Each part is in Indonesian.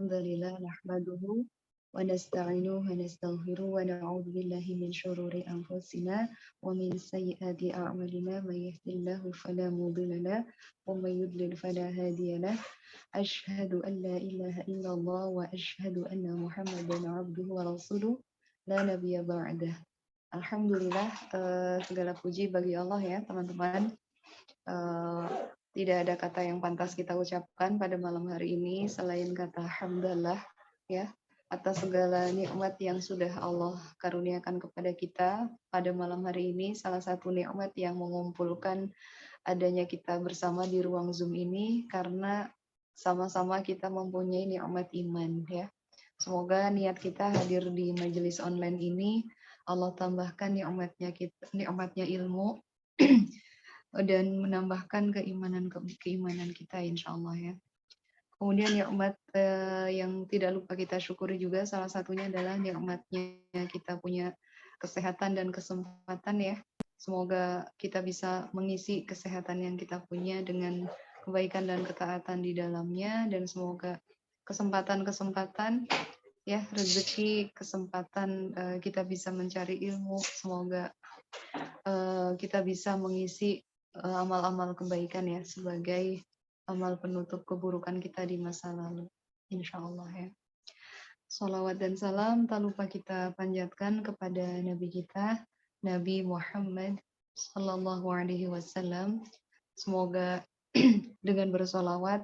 الحمد لله نحمده ونستعينه ونستغفره ونعوذ بالله من شرور أنفسنا ومن سيئات أعمالنا من يهد الله فلا مضل له ومن يضلل فلا هادي له أشهد أن لا إله إلا الله وأشهد أن محمدا عبده ورسوله لا نبي بعده. Alhamdulillah, segala puji bagi Allah ya teman-teman. Tidak ada kata yang pantas kita ucapkan pada malam hari ini selain kata hamdalah ya, atas segala nikmat yang sudah Allah karuniakan kepada kita pada malam hari ini. Salah satu nikmat yang mengumpulkan adanya kita bersama di ruang Zoom ini karena sama-sama kita mempunyai nikmat iman ya. Semoga niat kita hadir di majelis online ini Allah tambahkan nikmatnya ilmu dan menambahkan keimanan kita insya Allah ya. Kemudian nikmat yang tidak lupa kita syukuri juga salah satunya adalah nikmatnya kita punya kesehatan dan kesempatan ya. Semoga kita bisa mengisi kesehatan yang kita punya dengan kebaikan dan ketaatan di dalamnya, dan semoga kesempatan-kesempatan ya, rezeki, kesempatan kita bisa mencari ilmu, semoga kita bisa mengisi amal-amal kebaikan ya sebagai amal penutup keburukan kita di masa lalu, insya Allah ya. Salawat dan salam tak lupa kita panjatkan kepada Nabi kita, Nabi Muhammad Sallallahu Alaihi Wasallam. Semoga dengan bersolawat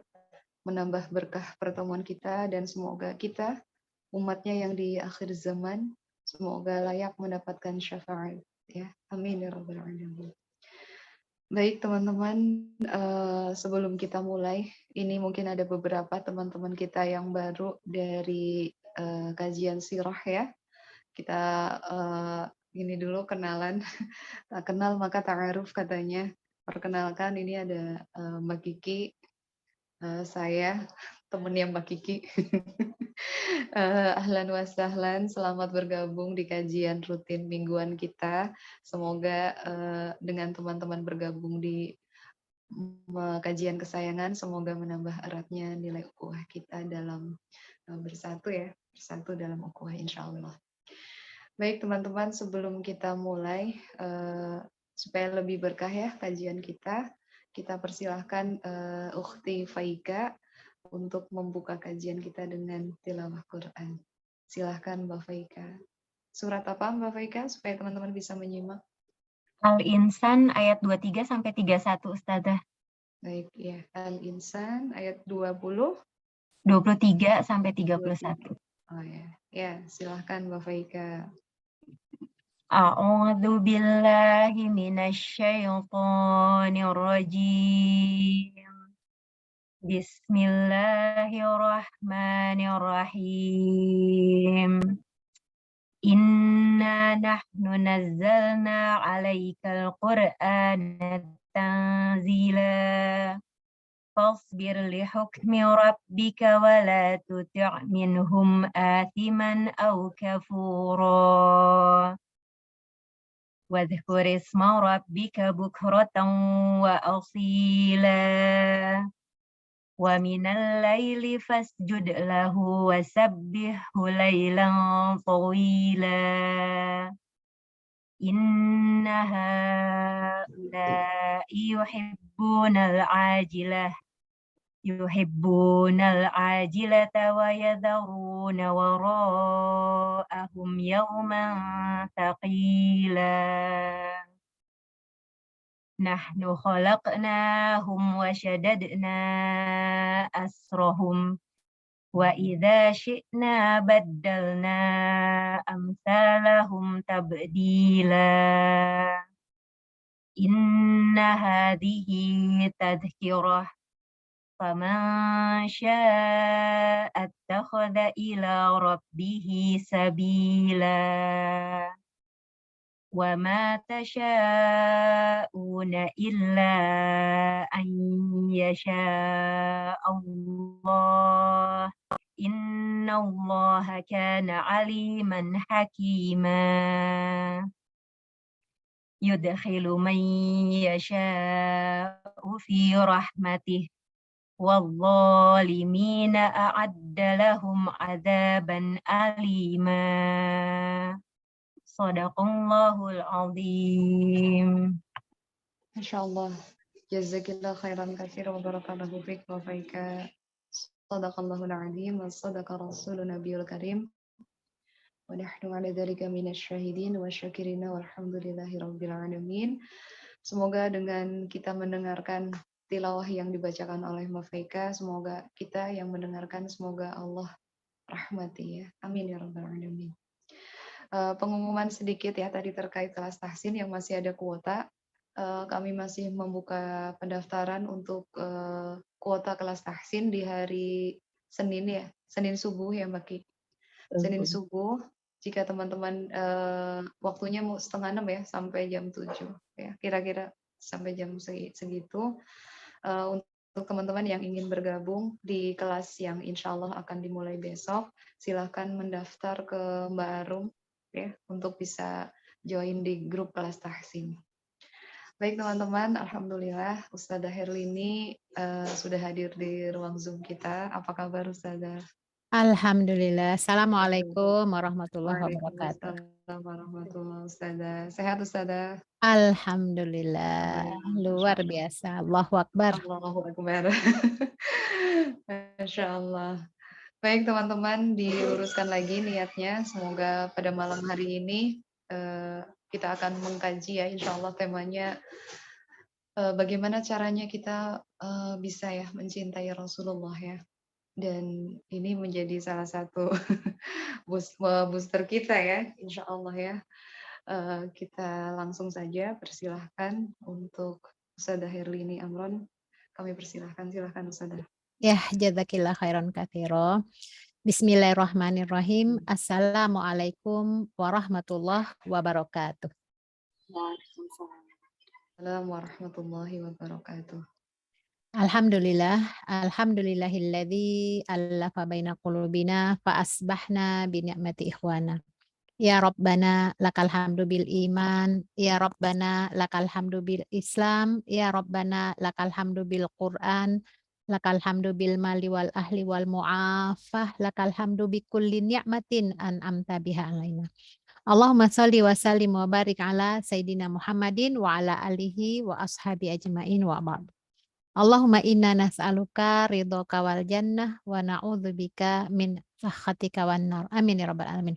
menambah berkah pertemuan kita, dan semoga kita umatnya yang di akhir zaman semoga layak mendapatkan syafaat ya. Amin ya rabbal alamin. Baik teman-teman, sebelum kita mulai, ini mungkin ada beberapa teman-teman kita yang baru dari kajian sirah ya. Kita ini dulu kenalan, tak kenal maka ta'aruf katanya. Perkenalkan, ini ada Mbak Kiki, saya temennya Mbak Kiki. Ahlan wa sahlan, selamat bergabung di kajian rutin mingguan kita. Semoga dengan teman-teman bergabung di kajian kesayangan, semoga menambah eratnya nilai ukhuwah kita dalam bersatu ya, bersatu dalam ukhuwah insya Allah. Baik teman-teman, sebelum kita mulai, supaya lebih berkah ya kajian kita persilahkan Ukhti Faika untuk membuka kajian kita dengan tilawah Quran. Silahkan Mbak Faika. Surat apa Mbak Faika supaya teman-teman bisa menyimak? Al-Insan ayat 23 sampai 31 Ustazah. Baik ya, Al-Insan ayat 20 23 sampai 31. Oh ya. Ya, silahkan Mbak Faika. A'udzu billahi minasyaitonir rajim. Bismillahirrahmanirrahim. Inna nahnu nazzalna 'alaikal qur'ana tanzila. فاصبر لحكم ربك ولا تطع منهم آثما أو كفورا واذكر اسم ربك بكرة وأصيلا ومن الليل فاسجد له وسبحه ليلا طويلا إن هؤلاء يحبون العاجلة ويذرون وراءهم يوما ثقيلا نحن خلقناهم وشددنا أسرهم وإذا شئنا بدلنا أمثالهم تبديلا إن هذه تذكرة فمن شاء اتخذ إلى ربه سبيلا وما تشاءون إلا أن يشاء الله إن الله كان عليما حكيما يدخل من يشاء في رحمته والظالمين أعد لهم عذابا أليما. صدق الله العظيم. Insyaallah. Jazakillah khairan katsira wa barakallahu fiik wa faika. Shadaqallahul azim wa shadaqa rasulun nabiyul karim. Wa nahnu ala dzalika minasyahidin wa syakirin walhamdulillahi rabbil alamin. Semoga dengan kita mendengarkan tilawah yang dibacakan oleh Mafaika, semoga kita yang mendengarkan, semoga Allah rahmati ya. Amin ya rabbal alamin. Pengumuman sedikit ya tadi terkait kelas tahsin yang masih ada kuota. Kami masih membuka pendaftaran untuk kuota kelas tahsin di hari Senin ya, Senin subuh ya Mbak Ki. Senin subuh, jika teman-teman waktunya mau 5:30 ya sampai jam 7 ya, kira-kira sampai jam segitu. Untuk teman-teman yang ingin bergabung di kelas yang insya Allah akan dimulai besok, silahkan mendaftar ke Mbak Arum ya untuk bisa join di grup kelas tahsin. Baik teman-teman, alhamdulillah Ustazah Herlini sudah hadir di ruang Zoom kita. Apa kabar Ustazah? Alhamdulillah. Assalamualaikum warahmatullahi wabarakatuh. Waalaikumsalam warahmatullahi Ustazah. Sehat Ustazah? Alhamdulillah. Luar biasa. Allahu Akbar. Allahu Akbar. Masya Allah. Baik teman-teman, diluruskan lagi niatnya. Semoga pada malam hari ini kita akan mengkaji ya, insya Allah temanya bagaimana caranya kita bisa ya mencintai Rasulullah ya. Dan ini menjadi salah satu booster kita ya, insya Allah ya. Kita langsung saja persilahkan untuk Ustazah Herlini Amron. Kami persilahkan, silahkan Ustazah. Ya, jazakillah khairan katsira. Bismillahirrahmanirrahim. Assalamualaikum warahmatullahi wabarakatuh. Waalaikumsalam warahmatullahi wabarakatuh. Alhamdulillah, alhamdulillahilladzi allafa baina qulubina fa asbahna bi ni'mati ikhwana. Ya Rabbana lakal hamdu bil iman, ya Rabbana lakal hamdu bil Islam, ya Rabbana lakal hamdu bil Quran, lakal hamdu bil mali wal ahli wal mu'afah, lakal hamdu bi kulli ni'matin an'amta biha alaina. Allahumma salli wa sallim wa barik ala Sayyidina Muhammadin wa ala alihi wa ashabi ajmain wa ba'd. Allahumma inna nas'aluka ridhoka wal jannah wa na'udzubika min sakhatika wan nar. Amin ya rabbal alamin.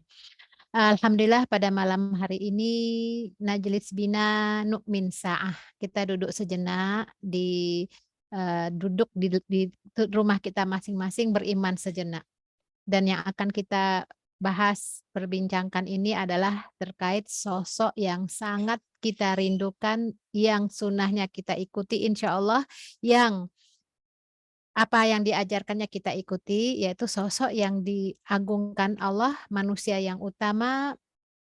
Alhamdulillah pada malam hari ini Najlis Bina Nu'min Sa'ah. Kita duduk sejenak duduk di rumah kita masing-masing beriman sejenak. Dan yang akan kita bahas, perbincangkan ini adalah terkait sosok yang sangat kita rindukan, yang sunnahnya kita ikuti insya Allah, yang apa yang diajarkannya kita ikuti, yaitu sosok yang diagungkan Allah, manusia yang utama,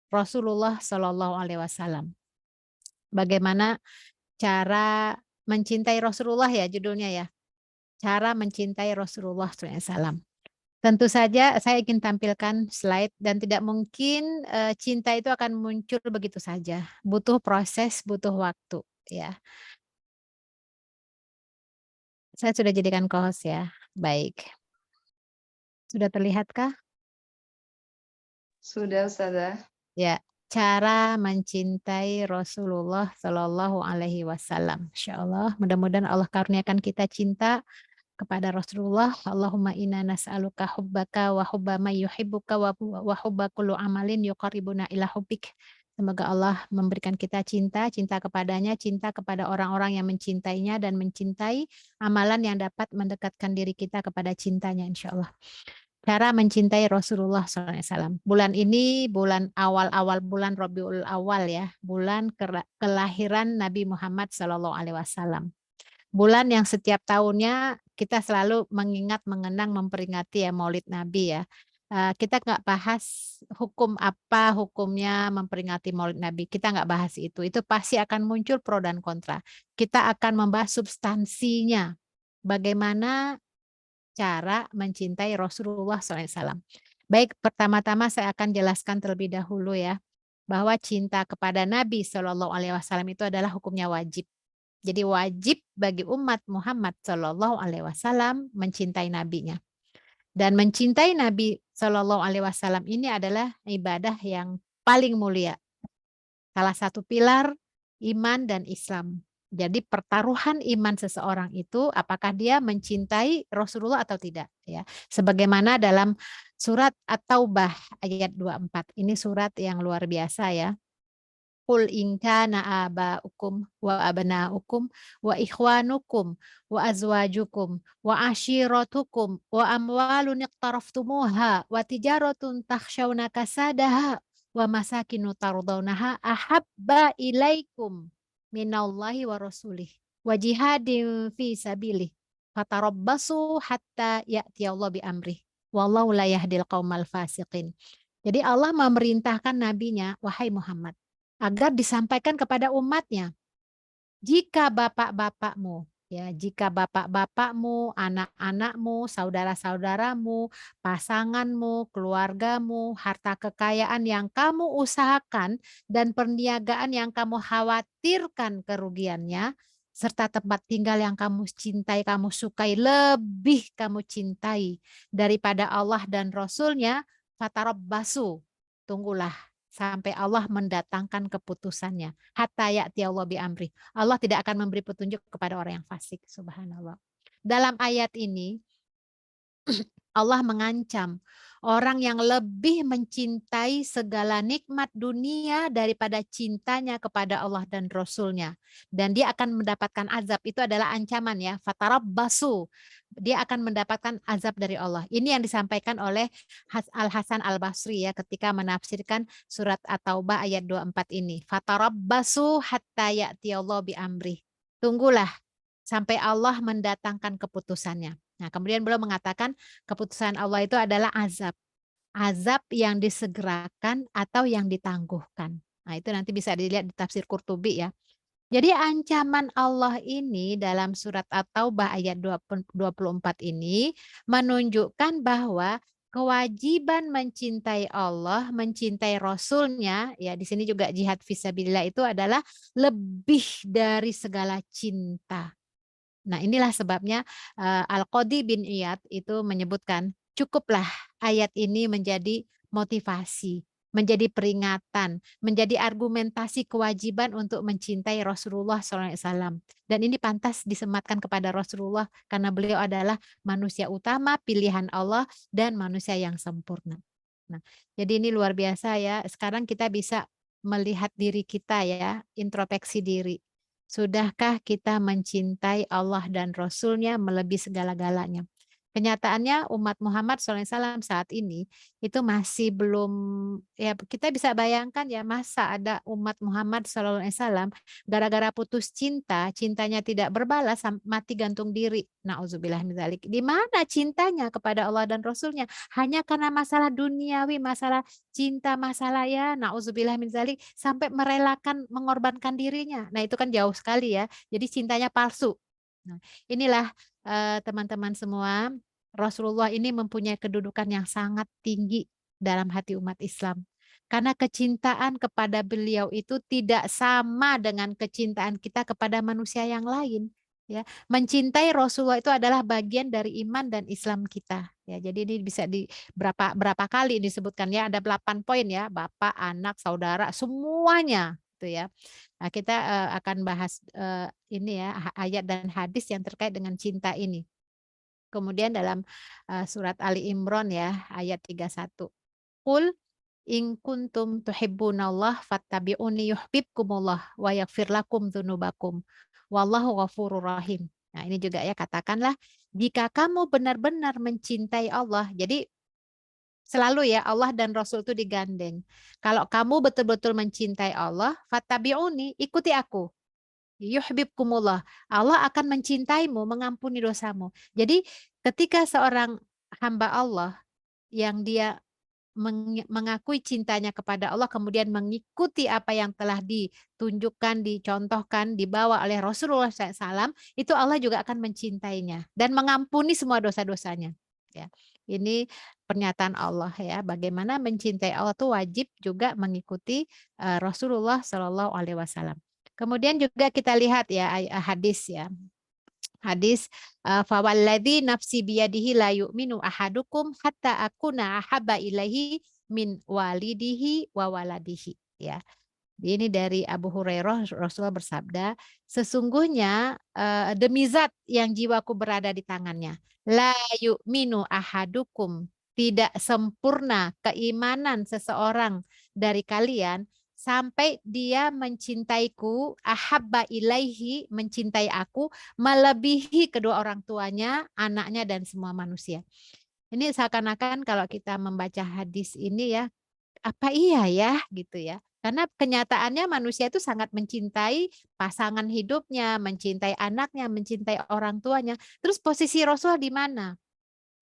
Rasulullah Shallallahu Alaihi Wasallam. Bagaimana cara mencintai Rasulullah ya judulnya ya, cara mencintai Rasulullah SAW. Tentu saja saya ingin tampilkan slide dan tidak mungkin cinta itu akan muncul begitu saja. Butuh proses, butuh waktu ya. Saya sudah jadikan co-host ya. Baik. Sudah terlihatkah? Sudah Ustazah. Ya, cara mencintai Rasulullah Shallallahu Alaihi Wasallam. Insya Allah, mudah-mudahan Allah karuniakan kita cinta kepada Rasulullah. Allahumma inna nas'aluka hubbaka wa hubba may yuhibbuka wa hubba kullu amalin yuqarribuna ila hubbik. Semoga Allah memberikan kita cinta kepadanya, cinta kepada orang-orang yang mencintainya dan mencintai amalan yang dapat mendekatkan diri kita kepada cintanya insya Allah. Cara mencintai Rasulullah SAW. Bulan ini bulan awal-awal bulan Rabiul Awal ya, bulan kelahiran Nabi Muhammad SAW. Bulan yang setiap tahunnya kita selalu mengingat, mengenang, memperingati ya Maulid Nabi ya. Kita nggak bahas apa hukumnya memperingati Maulid Nabi. Kita nggak bahas itu. Itu pasti akan muncul pro dan kontra. Kita akan membahas substansinya. Bagaimana cara mencintai Rasulullah SAW. Baik, pertama-tama saya akan jelaskan terlebih dahulu ya, bahwa cinta kepada Nabi SAW itu adalah hukumnya wajib. Jadi wajib bagi umat Muhammad Shallallahu Alaihi Wasallam mencintai nabinya. Dan mencintai Nabi Shallallahu Alaihi Wasallam ini adalah ibadah yang paling mulia. Salah satu pilar iman dan Islam. Jadi pertaruhan iman seseorang itu apakah dia mencintai Rasulullah atau tidak ya. Sebagaimana dalam surat At-Taubah ayat 24. Ini surat yang luar biasa ya. Qul in kana aba'ukum wa abna'ukum wa ikhwanukum wa azwajukum wa ashiratukum wa amwalun iqtaraftumuha wa tijaratun takhshawna kasadaha wa masakinu tardawnaha ahabba ilaikum minallahi wa rasulih wa jihadin fi sabilih fatarabbasu hatta ya'tiyallahu bi amrih wallahu la yahdil qaumal fasiqin. Jadi Allah memerintahkan nabinya, wahai Muhammad, agar disampaikan kepada umatnya. Jika bapak-bapakmu, ya, jika bapak-bapakmu, anak-anakmu, saudara-saudaramu, pasanganmu, keluargamu, harta kekayaan yang kamu usahakan dan perniagaan yang kamu khawatirkan kerugiannya, serta tempat tinggal yang kamu cintai, kamu sukai, lebih kamu cintai daripada Allah dan Rasul-Nya, fatarabbasu, tunggulah sampai Allah mendatangkan keputusannya. Hatta ya'ti Allah bi amri. Allah tidak akan memberi petunjuk kepada orang yang fasik. Subhanallah. Dalam ayat ini Allah mengancam orang yang lebih mencintai segala nikmat dunia daripada cintanya kepada Allah dan Rasul-Nya. Dan dia akan mendapatkan azab. Itu adalah ancaman ya. Fatarabbasu. Dia akan mendapatkan azab dari Allah. Ini yang disampaikan oleh Al-Hasan Al-Basri ya ketika menafsirkan surat At-Taubah ayat 24 ini. Fatarabbasu hatta ya'tiyallahu bi amri. Tunggulah sampai Allah mendatangkan keputusannya. Nah, kemudian beliau mengatakan keputusan Allah itu adalah azab. Azab yang disegerakan atau yang ditangguhkan. Nah, itu nanti bisa dilihat di tafsir Qurtubi ya. Jadi ancaman Allah ini dalam surat At-Taubah ayat 24 ini menunjukkan bahwa kewajiban mencintai Allah, mencintai Rasul-Nya, ya di sini juga jihad fisabilillah itu adalah lebih dari segala cinta. Nah, inilah sebabnya Al-Qadhi bin Iyad itu menyebutkan cukuplah ayat ini menjadi motivasi, menjadi peringatan, menjadi argumentasi kewajiban untuk mencintai Rasulullah SAW. Dan ini pantas disematkan kepada Rasulullah karena beliau adalah manusia utama, pilihan Allah, dan manusia yang sempurna. Nah, jadi ini luar biasa ya. Sekarang kita bisa melihat diri kita ya, introspeksi diri. Sudahkah kita mencintai Allah dan Rasul-Nya melebihi segala-galanya? Kenyataannya umat Muhammad SAW saat ini itu masih belum, ya kita bisa bayangkan ya masa ada umat Muhammad SAW gara-gara putus cinta, cintanya tidak berbalas, mati gantung diri. Nauzubillah min dzalik. Di mana cintanya kepada Allah dan Rasul-Nya? Hanya karena masalah duniawi, masalah cinta, masalah ya nauzubillah min dzalik sampai merelakan mengorbankan dirinya. Nah, itu kan jauh sekali ya. Jadi cintanya palsu. Nah, inilah teman-teman semua, Rasulullah ini mempunyai kedudukan yang sangat tinggi dalam hati umat Islam. Karena kecintaan kepada beliau itu tidak sama dengan kecintaan kita kepada manusia yang lain. Ya, mencintai Rasulullah itu adalah bagian dari iman dan Islam kita. Ya, jadi ini bisa di berapa kali disebutkan ya, ada 8 poin ya, bapak, anak, saudara, semuanya gitu ya. Nah, kita akan bahas ini ya ayat dan hadis yang terkait dengan cinta ini. Kemudian dalam surat Ali Imran ya ayat 31. Qul in kuntum tuhibbunallah fattabi'uni yuhibbukumullah wa yaghfir lakum dzunubakum wallahu ghafurur rahim. Nah, ini juga ya katakanlah jika kamu benar-benar mencintai Allah. Jadi selalu ya Allah dan Rasul itu digandeng. Kalau kamu betul-betul mencintai Allah, fattabi'uni, ikuti aku. Yuhibbukumullah. Allah akan mencintaimu, mengampuni dosamu. Jadi ketika seorang hamba Allah yang dia mengakui cintanya kepada Allah kemudian mengikuti apa yang telah ditunjukkan, dicontohkan, dibawa oleh Rasulullah SAW, itu Allah juga akan mencintainya dan mengampuni semua dosa-dosanya. Ya, ini pernyataan Allah ya. Bagaimana mencintai Allah itu wajib juga mengikuti Rasulullah SAW. Kemudian juga kita lihat ya hadis ya. Hadis fawalladzi nafsi biyadihi la yu'minu ahadukum hatta akuna ahabba ilaihi min walidihi wa waladihi ya. Ini dari Abu Hurairah, Rasulullah bersabda, sesungguhnya demi zat yang jiwaku berada di tangannya, la yu'minu ahadukum, tidak sempurna keimanan seseorang dari kalian sampai dia mencintaiku, ahabba ilaihi, mencintai aku, melebihi kedua orang tuanya, anaknya dan semua manusia. Ini seakan-akan kalau kita membaca hadis ini ya, apa iya ya gitu ya. Karena kenyataannya manusia itu sangat mencintai pasangan hidupnya, mencintai anaknya, mencintai orang tuanya. Terus posisi Rasul di mana?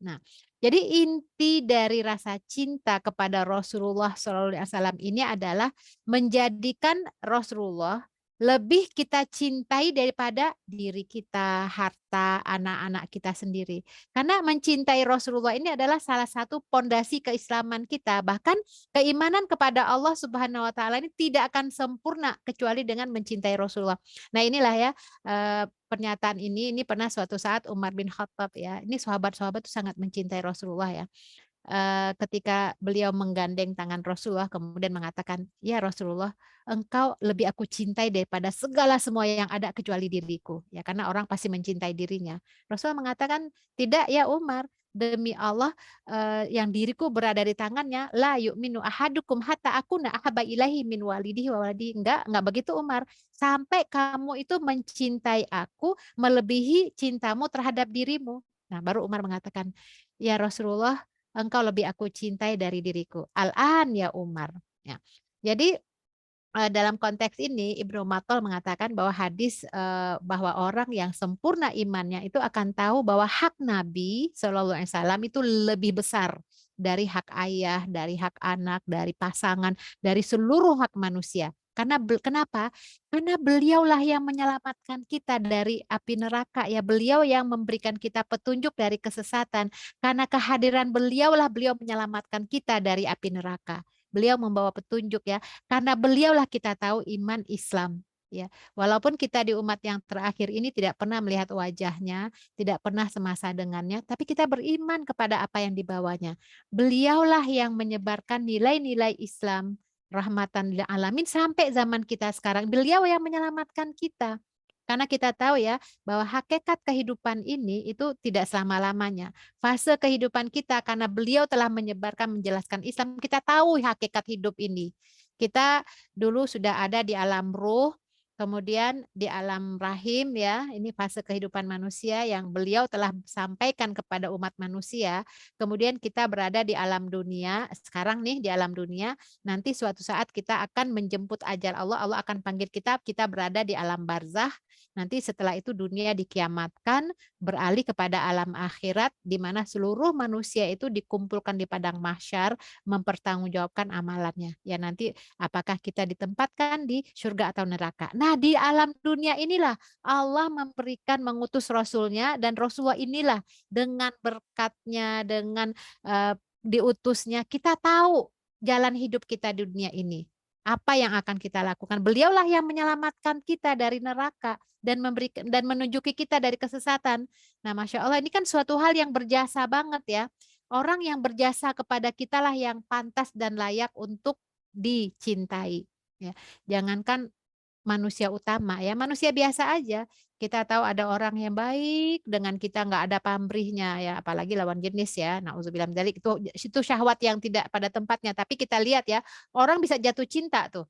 Nah, jadi inti dari rasa cinta kepada Rasulullah SAW ini adalah menjadikan Rasulullah lebih kita cintai daripada diri kita, harta, anak-anak kita sendiri. Karena mencintai Rasulullah ini adalah salah satu pondasi keislaman kita. Bahkan keimanan kepada Allah Subhanahu wa taala ini tidak akan sempurna kecuali dengan mencintai Rasulullah. Nah, inilah ya pernyataan ini pernah suatu saat Umar bin Khattab ya. Ini sahabat-sahabat itu sangat mencintai Rasulullah ya. Ketika beliau menggandeng tangan Rasulullah kemudian mengatakan, "Ya Rasulullah, engkau lebih aku cintai daripada segala semua yang ada kecuali diriku." Ya, karena orang pasti mencintai dirinya. Rasulullah mengatakan, "Tidak ya Umar, demi Allah yang diriku berada di tangannya, la yu'minu ahadukum hatta akuna ahabba ilaihi min walidihi wa waladihi." Enggak begitu Umar. Sampai kamu itu mencintai aku melebihi cintamu terhadap dirimu. Nah, baru Umar mengatakan, "Ya Rasulullah, engkau lebih aku cintai dari diriku. Al-an ya Umar." Ya. Jadi dalam konteks ini Ibnu Matol mengatakan bahwa hadis bahwa orang yang sempurna imannya itu akan tahu bahwa hak Nabi Shallallahu Alaihi Wasallam itu lebih besar dari hak ayah, dari hak anak, dari pasangan, dari seluruh hak manusia. Karena kenapa? Karena beliaulah yang menyelamatkan kita dari api neraka ya. Beliau yang memberikan kita petunjuk dari kesesatan. Karena kehadiran beliaulah beliau menyelamatkan kita dari api neraka. Beliau membawa petunjuk ya. Karena beliaulah kita tahu iman Islam. Ya, walaupun kita di umat yang terakhir ini tidak pernah melihat wajahnya, tidak pernah semasa dengannya, tapi kita beriman kepada apa yang dibawanya. Beliaulah yang menyebarkan nilai-nilai Islam, rahmatan lil alamin sampai zaman kita sekarang. Beliau yang menyelamatkan kita. Karena kita tahu ya bahwa hakikat kehidupan ini itu tidak selama-lamanya. Fase kehidupan kita karena beliau telah menyebarkan menjelaskan Islam, kita tahu hakikat hidup ini. Kita dulu sudah ada di alam ruh, kemudian di alam rahim ya, ini fase kehidupan manusia yang beliau telah sampaikan kepada umat manusia. Kemudian kita berada di alam dunia, sekarang nih di alam dunia, nanti suatu saat kita akan menjemput ajal Allah, Allah akan panggil kita berada di alam barzah. Nanti setelah itu dunia dikiamatkan, beralih kepada alam akhirat di mana seluruh manusia itu dikumpulkan di padang mahsyar mempertanggungjawabkan amalannya. Ya nanti apakah kita ditempatkan di surga atau neraka. Nah, di alam dunia inilah Allah memberikan mengutus Rasulnya dan Rasulullah inilah dengan berkatnya, dengan diutusnya kita tahu jalan hidup kita di dunia ini. Apa yang akan kita lakukan? Beliaulah yang menyelamatkan kita dari neraka dan memberikan dan menunjuki kita dari kesesatan. Nah, Masya Allah ini kan suatu hal yang berjasa banget ya. Orang yang berjasa kepada kita lah yang pantas dan layak untuk dicintai. Ya, jangankan manusia utama ya, manusia biasa aja. Kita tahu ada orang yang baik dengan kita nggak ada pamrihnya ya, apalagi lawan jenis ya. Nauzubillah min dzalik itu syahwat yang tidak pada tempatnya. Tapi kita lihat ya, orang bisa jatuh cinta tuh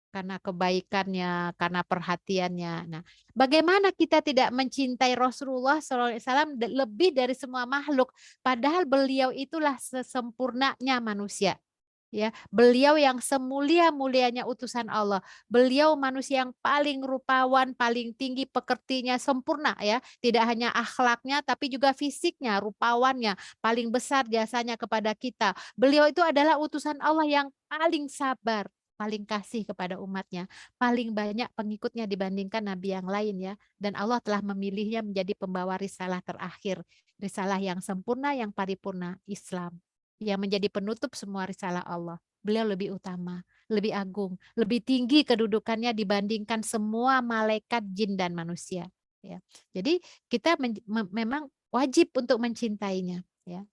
karena kebaikannya, karena perhatiannya. Nah, bagaimana kita tidak mencintai Rasulullah SAW lebih dari semua makhluk, padahal beliau itulah sesempurnanya manusia. Ya, beliau yang semulia-mulianya utusan Allah. Beliau manusia yang paling rupawan, paling tinggi pekertinya sempurna ya. Tidak hanya akhlaknya tapi juga fisiknya, rupawannya, paling besar jasanya kepada kita. Beliau itu adalah utusan Allah yang paling sabar, paling kasih kepada umatnya, paling banyak pengikutnya dibandingkan nabi yang lain ya. Dan Allah telah memilihnya menjadi pembawa risalah terakhir, risalah yang sempurna, yang paripurna, Islam yang menjadi penutup semua risalah Allah. beliau lebih utama, lebih agung, lebih tinggi kedudukannya dibandingkan semua malaikat, jin dan manusia. Ya. Jadi kita memang wajib untuk mencintainya. Ya.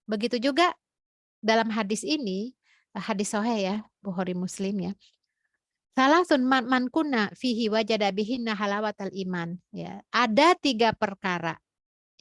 Begitu juga dalam hadis ini, hadis sahih ya, Bukhari Muslim ya. Salasun man kunna fihi wajada bihinna halawatal iman. Ya. Ada 3 perkara.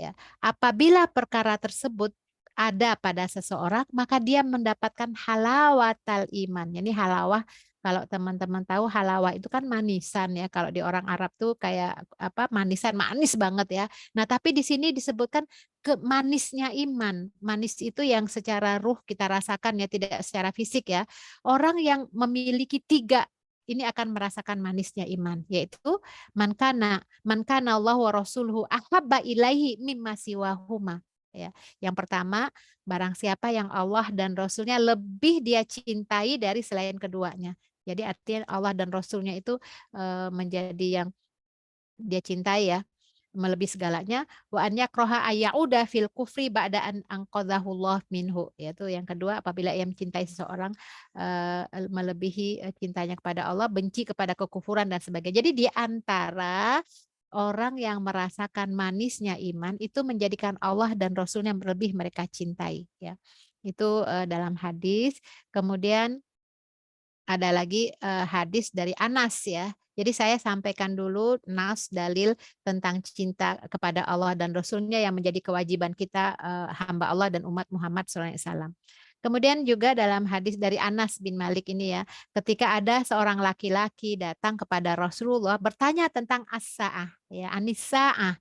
Ya. Apabila perkara tersebut ada pada seseorang, maka dia mendapatkan halawatal iman. Jadi halawah, kalau teman-teman tahu halawah itu kan manisan ya. Kalau di orang Arab tuh kayak apa, manisan, manis banget ya. Nah, tapi di sini disebutkan ke manisnya iman. Manis itu yang secara ruh kita rasakan ya, tidak secara fisik ya. Orang yang memiliki 3 ini akan merasakan manisnya iman, yaitu man kana Allah wa rasuluhu ahabba ilaihi mimma siwahuma. Ya. Yang pertama, barang siapa yang Allah dan Rasulnya lebih dia cintai dari selain keduanya. Jadi artinya Allah dan Rasulnya itu menjadi yang dia cintai ya, melebihi segalanya. Wa an yakraha ayyauda fil kufri ba'da an anqadhahullah minhu, yaitu yang kedua, apabila ia mencintai seseorang melebihi cintanya kepada Allah, benci kepada kekufuran dan sebagainya. Jadi di antara orang yang merasakan manisnya iman itu menjadikan Allah dan Rasulnya lebih mereka cintai ya. Itu dalam hadis. Kemudian ada lagi hadis dari Anas ya. Jadi saya sampaikan dulu nas dalil tentang cinta kepada Allah dan Rasulnya yang menjadi kewajiban kita hamba Allah dan umat Muhammad SAW. Kemudian juga dalam hadis dari Anas bin Malik ini ya, ketika ada seorang laki-laki datang kepada Rasulullah bertanya tentang as-sa'ah ya, anis-sa'ah.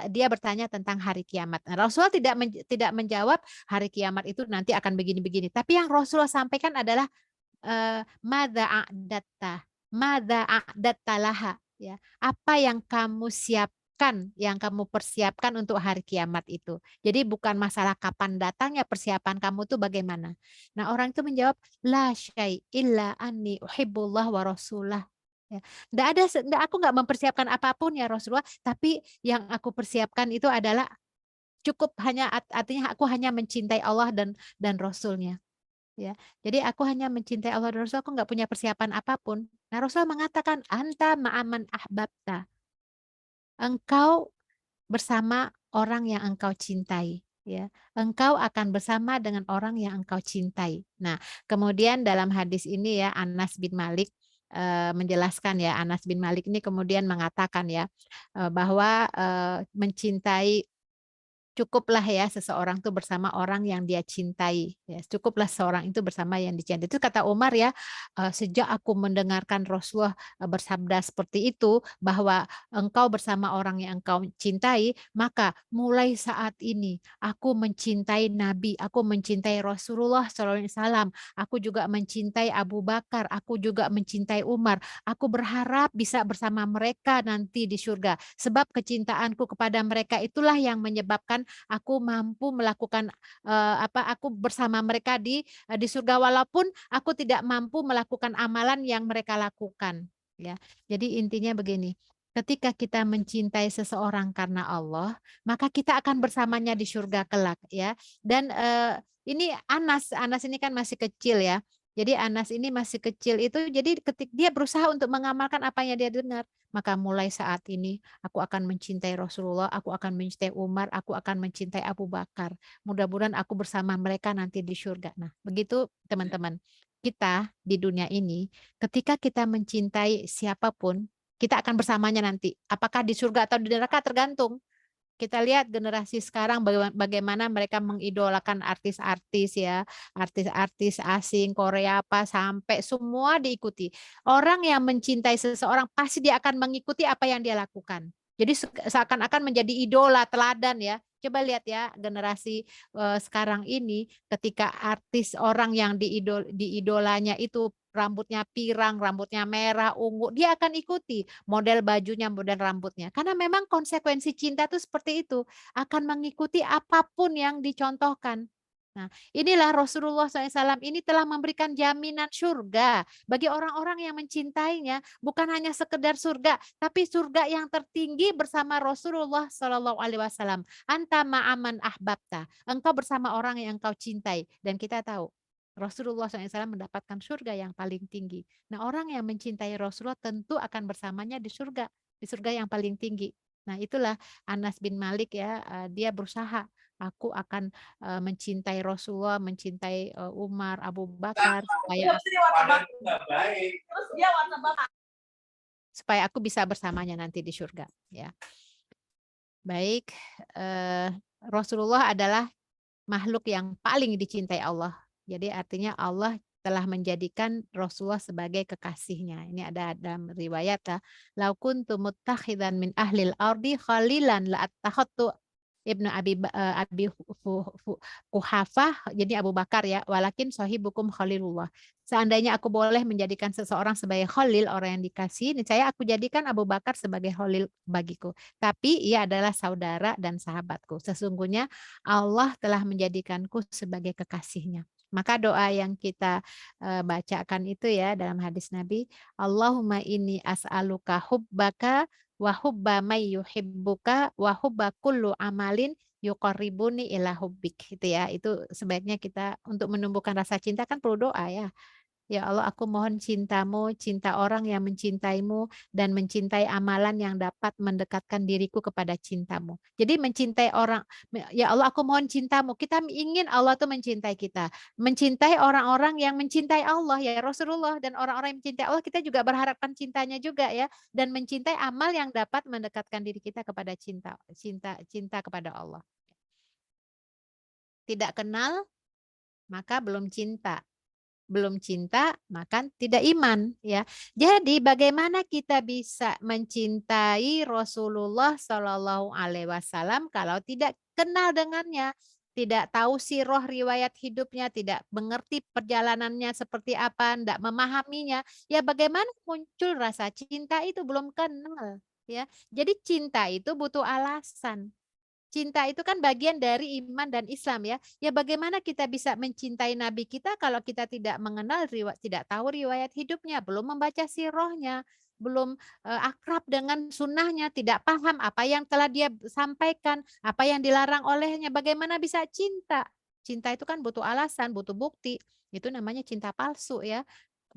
Dia bertanya tentang hari kiamat. Nah, Rasulullah tidak menjawab hari kiamat itu nanti akan begini-begini, tapi yang Rasulullah sampaikan adalah madza a'datta laha ya. Apa yang kamu siapkan, yang kamu persiapkan untuk hari kiamat itu. Jadi bukan masalah kapan datangnya, persiapan kamu tuh bagaimana. Nah, orang itu menjawab la syai illa anni uhibbullah wa rasulah. Ya. Aku nggak mempersiapkan apapun ya Rasulullah, tapi yang aku persiapkan itu adalah cukup hanya artinya aku hanya mencintai Allah dan Rasulnya. Ya, jadi aku hanya mencintai Allah dan Rasul, aku nggak punya persiapan apapun. Nah, Rasul mengatakan, anta ma'aman ahbabta. Engkau bersama orang yang engkau cintai. Ya, engkau akan bersama dengan orang yang engkau cintai. Nah, kemudian dalam hadis ini ya Anas bin Malik menjelaskan ya, Anas bin Malik ini kemudian mengatakan ya bahwa mencintai cukuplah ya seseorang itu bersama orang yang dia cintai. Ya, cukuplah seorang itu bersama yang dicintai. Itu kata Umar ya, sejak aku mendengarkan Rasulullah bersabda seperti itu, bahwa engkau bersama orang yang engkau cintai, maka mulai saat ini aku mencintai Nabi, aku mencintai Rasulullah SAW, aku juga mencintai Abu Bakar, aku juga mencintai Umar. Aku berharap bisa bersama mereka nanti di surga. Sebab kecintaanku kepada mereka itulah yang menyebabkan aku mampu melakukan aku bersama mereka di surga walaupun aku tidak mampu melakukan amalan yang mereka lakukan ya. Jadi intinya begini, ketika kita mencintai seseorang karena Allah, maka kita akan bersamanya di surga kelak ya. Dan ini Anas ini kan masih kecil ya. Jadi Anas ini masih kecil itu, jadi ketika dia berusaha untuk mengamalkan apa yang dia dengar, maka mulai saat ini aku akan mencintai Rasulullah, aku akan mencintai Umar, aku akan mencintai Abu Bakar. Mudah-mudahan aku bersama mereka nanti di surga. Nah, begitu teman-teman. Kita di dunia ini, ketika kita mencintai siapapun, kita akan bersamanya nanti. Apakah di surga atau di neraka tergantung. Kita lihat generasi sekarang bagaimana mereka mengidolakan artis-artis ya, artis-artis asing, Korea apa, sampai semua diikuti. Orang yang mencintai seseorang pasti dia akan mengikuti apa yang dia lakukan. Jadi seakan-akan menjadi idola, teladan ya. Coba lihat ya generasi sekarang ini, ketika artis orang yang diidolanya itu rambutnya pirang, rambutnya merah, ungu, dia akan ikuti model bajunya, model rambutnya. Karena memang konsekuensi cinta itu seperti itu, akan mengikuti apapun yang dicontohkan. Nah, inilah Rasulullah SAW ini telah memberikan jaminan surga bagi orang-orang yang mencintainya, bukan hanya sekedar surga, tapi surga yang tertinggi bersama Rasulullah SAW. Anta ma'aman ahbabta. Engkau bersama orang yang engkau cintai. Dan kita tahu Rasulullah SAW mendapatkan surga yang paling tinggi. Nah, orang yang mencintai Rasulullah tentu akan bersamanya di surga yang paling tinggi. Nah, itulah Anas bin Malik ya, dia berusaha, aku akan mencintai Rasulullah, mencintai Umar, Abu Bakar supaya aku bisa bersamanya nanti di surga ya. Baik, Rasulullah adalah makhluk yang paling dicintai Allah. Jadi artinya Allah telah menjadikan Rasulullah sebagai kekasihnya. Ini ada dalam riwayat ya. Lau kuntu muttakhidan min ahlil ardi khalilan la attakhadtu Ibnu Abi Quhafah, jadi Abu Bakar ya, walakin sahibukum Khalilullah. Seandainya aku boleh menjadikan seseorang sebagai khalil, orang yang dikasih, saya aku jadikan Abu Bakar sebagai khalil bagiku. Tapi ia adalah saudara dan sahabatku. Sesungguhnya Allah telah menjadikanku sebagai kekasihnya. Maka doa yang kita bacakan itu ya dalam hadis Nabi, Allahumma inni as'aluka hubbaka wa hubba may yuhibbuka wa hubba kullu amalin yuqarribuni ila hubbik gitu ya. Itu sebaiknya kita untuk menumbuhkan rasa cinta kan perlu doa ya. Ya Allah, aku mohon cintamu, cinta orang yang mencintaimu, dan mencintai amalan yang dapat mendekatkan diriku kepada cintamu. Jadi mencintai orang, ya Allah aku mohon cintamu. Kita ingin Allah tuh mencintai kita. Mencintai orang-orang yang mencintai Allah, ya Rasulullah. Dan orang-orang yang mencintai Allah, kita juga berharapkan cintanya juga ya. Dan mencintai amal yang dapat mendekatkan diri kita kepada cinta kepada Allah. Tidak kenal, maka belum cinta. Belum cinta maka tidak iman ya. Jadi bagaimana kita bisa mencintai Rasulullah Shallallahu Alaihi Wasallam kalau tidak kenal dengannya, tidak tahu sirah riwayat hidupnya, tidak mengerti perjalanannya seperti apa, tidak memahaminya, ya bagaimana muncul rasa cinta itu belum kenal ya. Jadi cinta itu butuh alasan. Cinta itu kan bagian dari iman dan Islam ya. Ya bagaimana kita bisa mencintai Nabi kita kalau kita tidak mengenal tidak tahu riwayat hidupnya, belum membaca sirahnya, belum akrab dengan sunnahnya, tidak paham apa yang telah dia sampaikan, apa yang dilarang olehnya. Bagaimana bisa cinta? Cinta itu kan butuh alasan, butuh bukti. Itu namanya cinta palsu ya.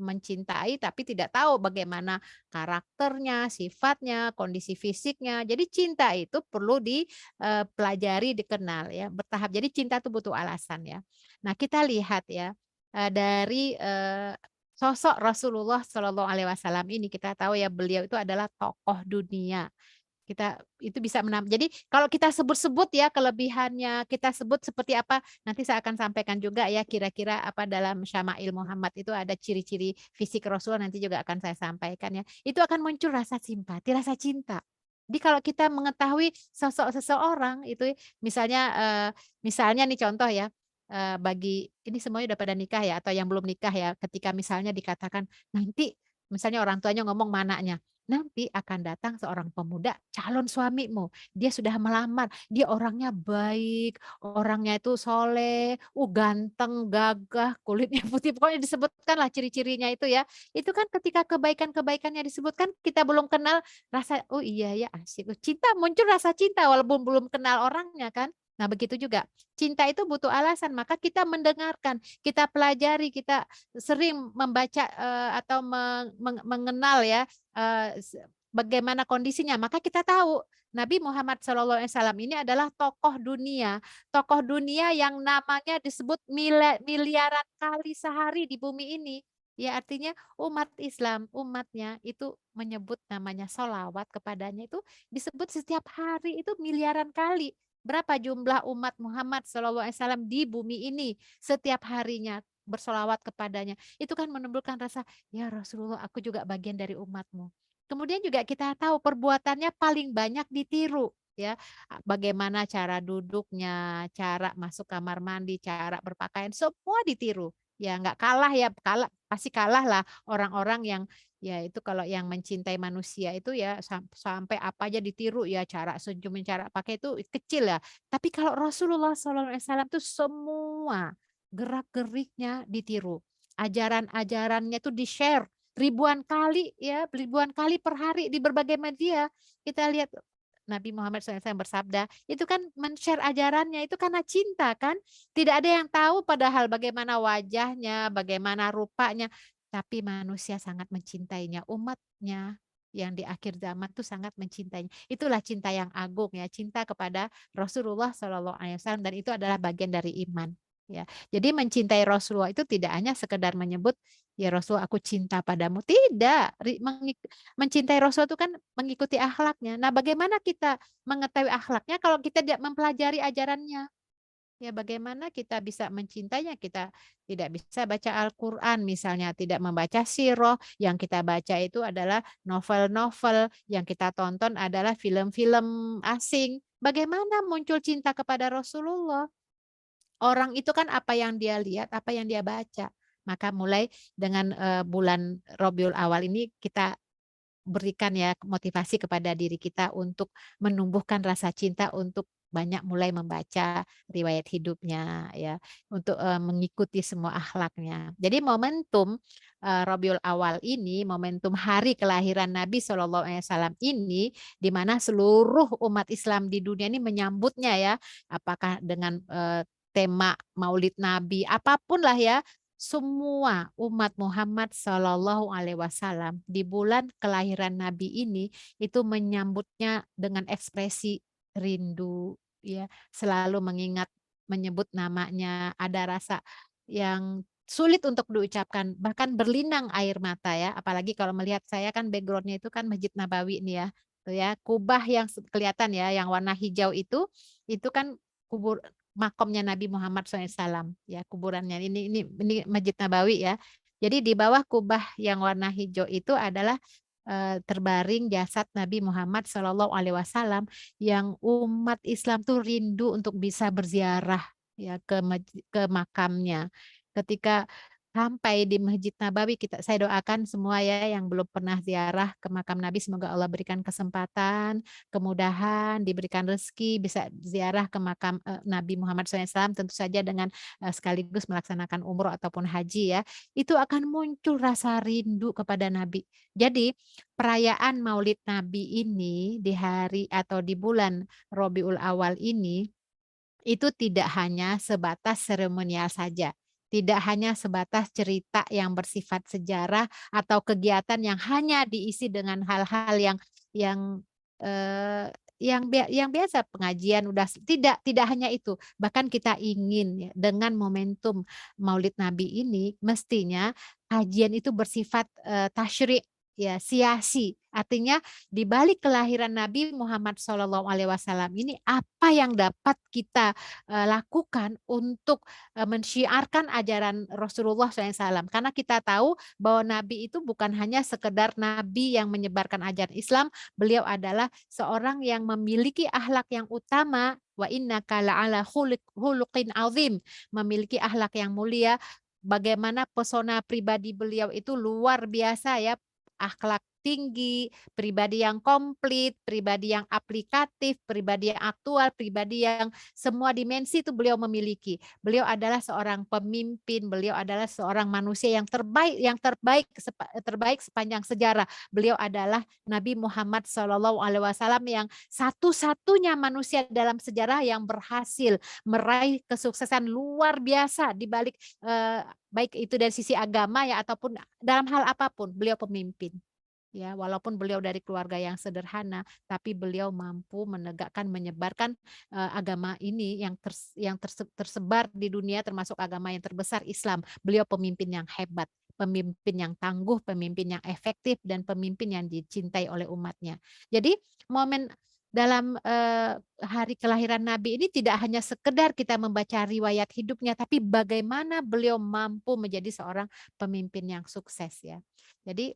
Mencintai tapi tidak tahu bagaimana karakternya, sifatnya, kondisi fisiknya. Jadi cinta itu perlu dipelajari, dikenal ya, bertahap. Jadi cinta itu butuh alasan ya. Nah, kita lihat ya dari sosok Rasulullah Shallallahu Alaihi Wasallam ini kita tahu ya beliau itu adalah tokoh dunia. Kita itu bisa jadi kalau kita sebut-sebut ya kelebihannya, kita sebut seperti apa, nanti saya akan sampaikan juga ya kira-kira apa dalam Syama'il Muhammad itu ada ciri-ciri fisik Rasul, nanti juga akan saya sampaikan ya. Itu akan muncul rasa simpati, rasa cinta. Jadi kalau kita mengetahui sosok seseorang itu misalnya nih contoh ya, bagi ini semuanya udah pada nikah ya atau yang belum nikah ya, ketika misalnya dikatakan nanti misalnya orang tuanya ngomong sama anaknya, nanti akan datang seorang pemuda calon suamimu. Dia sudah melamar, dia orangnya baik, orangnya itu soleh, ganteng, gagah, kulitnya putih, pokoknya disebutkanlah ciri-cirinya itu ya. Itu kan ketika kebaikan-kebaikannya disebutkan, kita belum kenal rasa, oh iya ya asik. Cinta, muncul rasa cinta walaupun belum kenal orangnya kan. Nah begitu juga, cinta itu butuh alasan, maka kita mendengarkan, kita pelajari, kita sering membaca atau mengenal ya bagaimana kondisinya, maka kita tahu Nabi Muhammad SAW ini adalah tokoh dunia yang namanya disebut miliaran kali sehari di bumi ini. Ya artinya umat Islam, umatnya itu menyebut namanya sholawat kepadanya itu disebut setiap hari itu miliaran kali. Berapa jumlah umat Muhammad SAW di bumi ini setiap harinya bersolawat kepadanya. Itu kan menimbulkan rasa, ya Rasulullah aku juga bagian dari umatmu. Kemudian juga kita tahu perbuatannya paling banyak ditiru. Ya, bagaimana cara duduknya, cara masuk kamar mandi, cara berpakaian, semua ditiru. Ya nggak kalah ya, pasti kalah lah orang-orang yang ya itu kalau yang mencintai manusia itu ya sampai apa aja ditiru ya, cara senyum, cara pakai itu kecil ya. Tapi kalau Rasulullah SAW itu semua gerak-geriknya ditiru. Ajaran-ajarannya itu ribuan kali per hari di berbagai media. Kita lihat Nabi Muhammad SAW bersabda, itu kan men-share ajarannya itu karena cinta kan. Tidak ada yang tahu padahal bagaimana wajahnya, bagaimana rupanya, tapi manusia sangat mencintainya, umatnya yang di akhir zaman tuh sangat mencintainya. Itulah cinta yang agung ya, cinta kepada Rasulullah SAW, dan itu adalah bagian dari iman. Ya, jadi mencintai Rasulullah itu tidak hanya sekedar menyebut ya Rasul aku cinta padamu, tidak. Mencintai Rasul itu kan mengikuti akhlaknya. Nah, bagaimana kita mengetahui akhlaknya kalau kita tidak mempelajari ajarannya? Ya, bagaimana kita bisa mencintainya? Kita tidak bisa baca Al-Quran misalnya, tidak membaca sirah, yang kita baca itu adalah novel-novel, yang kita tonton adalah film-film asing. Bagaimana muncul cinta kepada Rasulullah? Orang itu kan apa yang dia lihat, apa yang dia baca. Maka mulai dengan bulan Rabiul Awal ini kita berikan ya motivasi kepada diri kita untuk menumbuhkan rasa cinta untuk banyak mulai membaca riwayat hidupnya ya, untuk mengikuti semua akhlaknya. Jadi momentum Rabiul Awal ini, momentum hari kelahiran Nabi SAW ini, di mana seluruh umat Islam di dunia ini menyambutnya ya, apakah dengan tema Maulid Nabi, apapun lah ya, semua umat Muhammad Shallallahu Alaihi Wasallam di bulan kelahiran Nabi ini itu menyambutnya dengan ekspresi rindu, ya, selalu mengingat, menyebut namanya, ada rasa yang sulit untuk diucapkan, bahkan berlinang air mata ya, apalagi kalau melihat, saya kan backgroundnya itu kan Masjid Nabawi nih ya, tuh ya, kubah yang kelihatan ya, yang warna hijau itu kan kubur makomnya Nabi Muhammad SAW ya, kuburannya ini Masjid Nabawi ya. Jadi di bawah kubah yang warna hijau itu adalah terbaring jasad Nabi Muhammad SAW yang umat Islam tuh rindu untuk bisa berziarah ya ke makamnya. Ketika sampai di Masjid Nabawi, saya doakan semua ya yang belum pernah ziarah ke makam Nabi, semoga Allah berikan kesempatan, kemudahan, diberikan rezeki bisa ziarah ke makam Nabi Muhammad SAW, tentu saja dengan sekaligus melaksanakan umroh ataupun haji ya. Itu akan muncul rasa rindu kepada Nabi. Jadi perayaan Maulid Nabi ini di hari atau di bulan Rabiul Awal ini itu tidak hanya sebatas seremonial saja. Tidak hanya sebatas cerita yang bersifat sejarah atau kegiatan yang hanya diisi dengan hal-hal yang yang biasa, pengajian udah tidak hanya itu. Bahkan kita ingin ya, dengan momentum Maulid Nabi ini mestinya kajian itu bersifat tasyri' ya, siasi. Artinya di balik kelahiran Nabi Muhammad SAW ini apa yang dapat kita lakukan untuk mensyiarkan ajaran Rasulullah SAW. Karena kita tahu bahwa Nabi itu bukan hanya sekedar Nabi yang menyebarkan ajaran Islam, beliau adalah seorang yang memiliki akhlak yang utama, wa innaka la'ala khuluqin azim, memiliki akhlak yang mulia. Bagaimana pesona pribadi beliau itu luar biasa ya, akhlak tinggi, pribadi yang komplit, pribadi yang aplikatif, pribadi yang aktual, pribadi yang semua dimensi itu beliau memiliki. Beliau adalah seorang pemimpin, beliau adalah seorang manusia yang terbaik sepanjang sejarah. Beliau adalah Nabi Muhammad SAW yang satu-satunya manusia dalam sejarah yang berhasil meraih kesuksesan luar biasa di balik baik itu dari sisi agama ya ataupun dalam hal apapun, beliau pemimpin. Ya, walaupun beliau dari keluarga yang sederhana, tapi beliau mampu menegakkan, menyebarkan agama ini yang tersebar di dunia, termasuk agama yang terbesar Islam. Beliau pemimpin yang hebat, pemimpin yang tangguh, pemimpin yang efektif, dan pemimpin yang dicintai oleh umatnya. Jadi momen dalam hari kelahiran Nabi ini tidak hanya sekedar kita membaca riwayat hidupnya, tapi bagaimana beliau mampu menjadi seorang pemimpin yang sukses ya. Jadi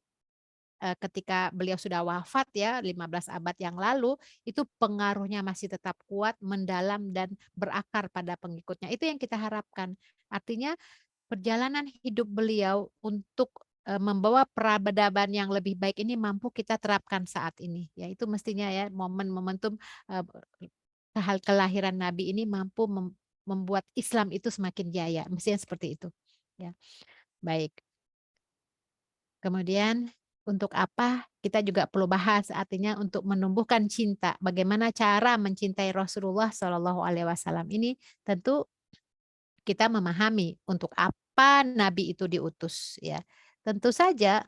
ketika beliau sudah wafat ya 15 abad yang lalu, itu pengaruhnya masih tetap kuat, mendalam, dan berakar pada pengikutnya. Itu yang kita harapkan. Artinya perjalanan hidup beliau untuk membawa peradaban yang lebih baik ini mampu kita terapkan saat ini. Ya, itu mestinya ya momentum hal kelahiran Nabi ini mampu membuat Islam itu semakin jaya. Mestinya seperti itu. Ya, baik. Kemudian untuk apa kita juga perlu bahas, artinya untuk menumbuhkan cinta. Bagaimana cara mencintai Rasulullah Shallallahu Alaihi Wasallam ini tentu kita memahami untuk apa Nabi itu diutus ya. Tentu saja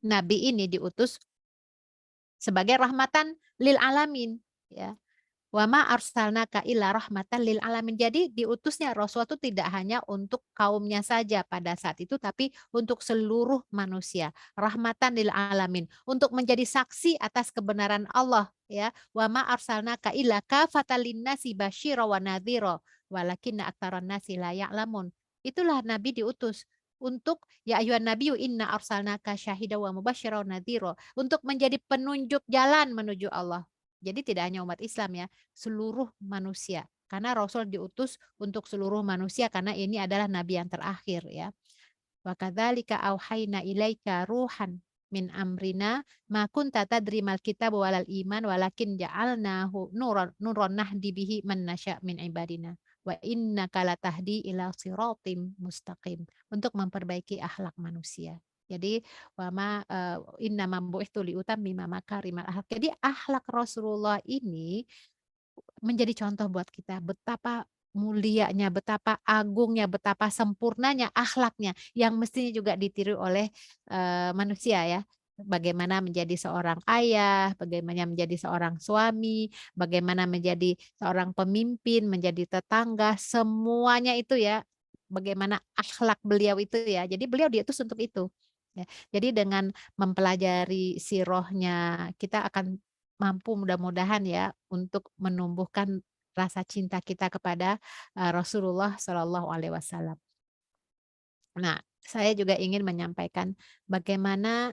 Nabi ini diutus sebagai rahmatan lil alamin ya. Wa ma arsalnaka illa rahmatan lil alamin. Jadi diutusnya Rasul itu tidak hanya untuk kaumnya saja pada saat itu, tapi untuk seluruh manusia. Rahmatan lil alamin. Untuk menjadi saksi atas kebenaran Allah ya. Wa ma arsalnaka illa kafatan linnasi basyira wa nadhira walakinna aktaran nasi la ya'lamun. Itulah Nabi diutus untuk ya ayyuhan nabiyyu inna arsalnaka syahida wa mubasysyiran wa nadhira, untuk menjadi penunjuk jalan menuju Allah. Jadi tidak hanya umat Islam ya, seluruh manusia. Karena Rasul diutus untuk seluruh manusia karena ini adalah nabi yang terakhir ya. Wa kadzalika auhayna ilaika ruhan min amrina ma kunta tadri mal kitab walal iman walakin ja'alnahu nuron nahdi bihi man nasya min ibadina wa innaka latahdi ila siratim mustaqim, untuk memperbaiki akhlak manusia. Jadi inna bu'itsu liutammima makarimal akhlak. Jadi akhlak Rasulullah ini menjadi contoh buat kita betapa mulianya, betapa agungnya, betapa sempurnanya akhlaknya yang mestinya juga ditiru oleh manusia ya. Bagaimana menjadi seorang ayah, bagaimana menjadi seorang suami, bagaimana menjadi seorang pemimpin, menjadi tetangga, semuanya itu ya. Bagaimana akhlak beliau itu ya. Jadi beliau diutus untuk itu. Ya. Jadi dengan mempelajari sirahnya kita akan mampu mudah-mudahan ya untuk menumbuhkan rasa cinta kita kepada Rasulullah Shallallahu Alaihi Wasallam. Nah, saya juga ingin menyampaikan bagaimana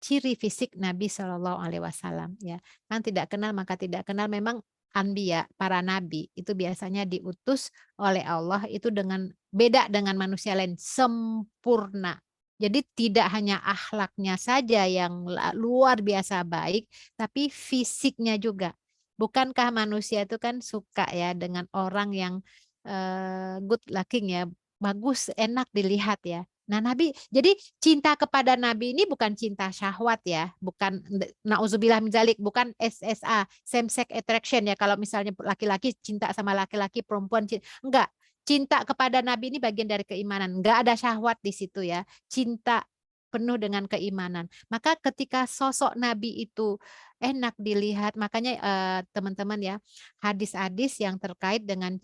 ciri fisik Nabi Shallallahu Alaihi Wasallam ya. Kan tidak kenal maka tidak kenal, memang anbiya, para nabi itu biasanya diutus oleh Allah itu dengan beda dengan manusia lain, sempurna. Jadi tidak hanya akhlaknya saja yang luar biasa baik, tapi fisiknya juga. Bukankah manusia itu kan suka ya dengan orang yang good looking ya, bagus, enak dilihat ya. Nah, Nabi, jadi cinta kepada Nabi ini bukan cinta syahwat ya, bukan nauzubillah min dzalik, bukan SSA, same sex attraction ya. Kalau misalnya laki-laki cinta sama laki-laki, perempuan enggak. Cinta kepada Nabi ini bagian dari keimanan, enggak ada syahwat di situ ya. Cinta penuh dengan keimanan. Maka ketika sosok Nabi itu enak dilihat, makanya teman-teman ya, hadis-hadis yang terkait dengan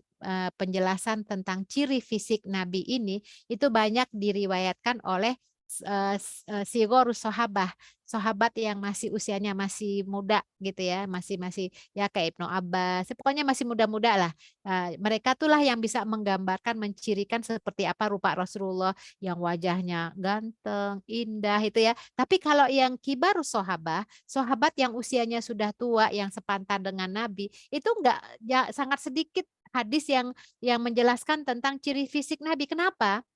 penjelasan tentang ciri fisik Nabi ini itu banyak diriwayatkan oleh sigorus sahabah, sahabat yang masih usianya masih muda gitu ya, masih ya kayak Ibnu Abbas, pokoknya masih muda-muda lah. Mereka tuh lah yang bisa menggambarkan, mencirikan seperti apa rupa Rasulullah yang wajahnya ganteng, indah itu ya. Tapi kalau yang kibarus sahabah, sahabat yang usianya sudah tua yang sepantar dengan Nabi, itu enggak ya, sangat sedikit hadis yang menjelaskan tentang ciri fisik Nabi. Kenapa?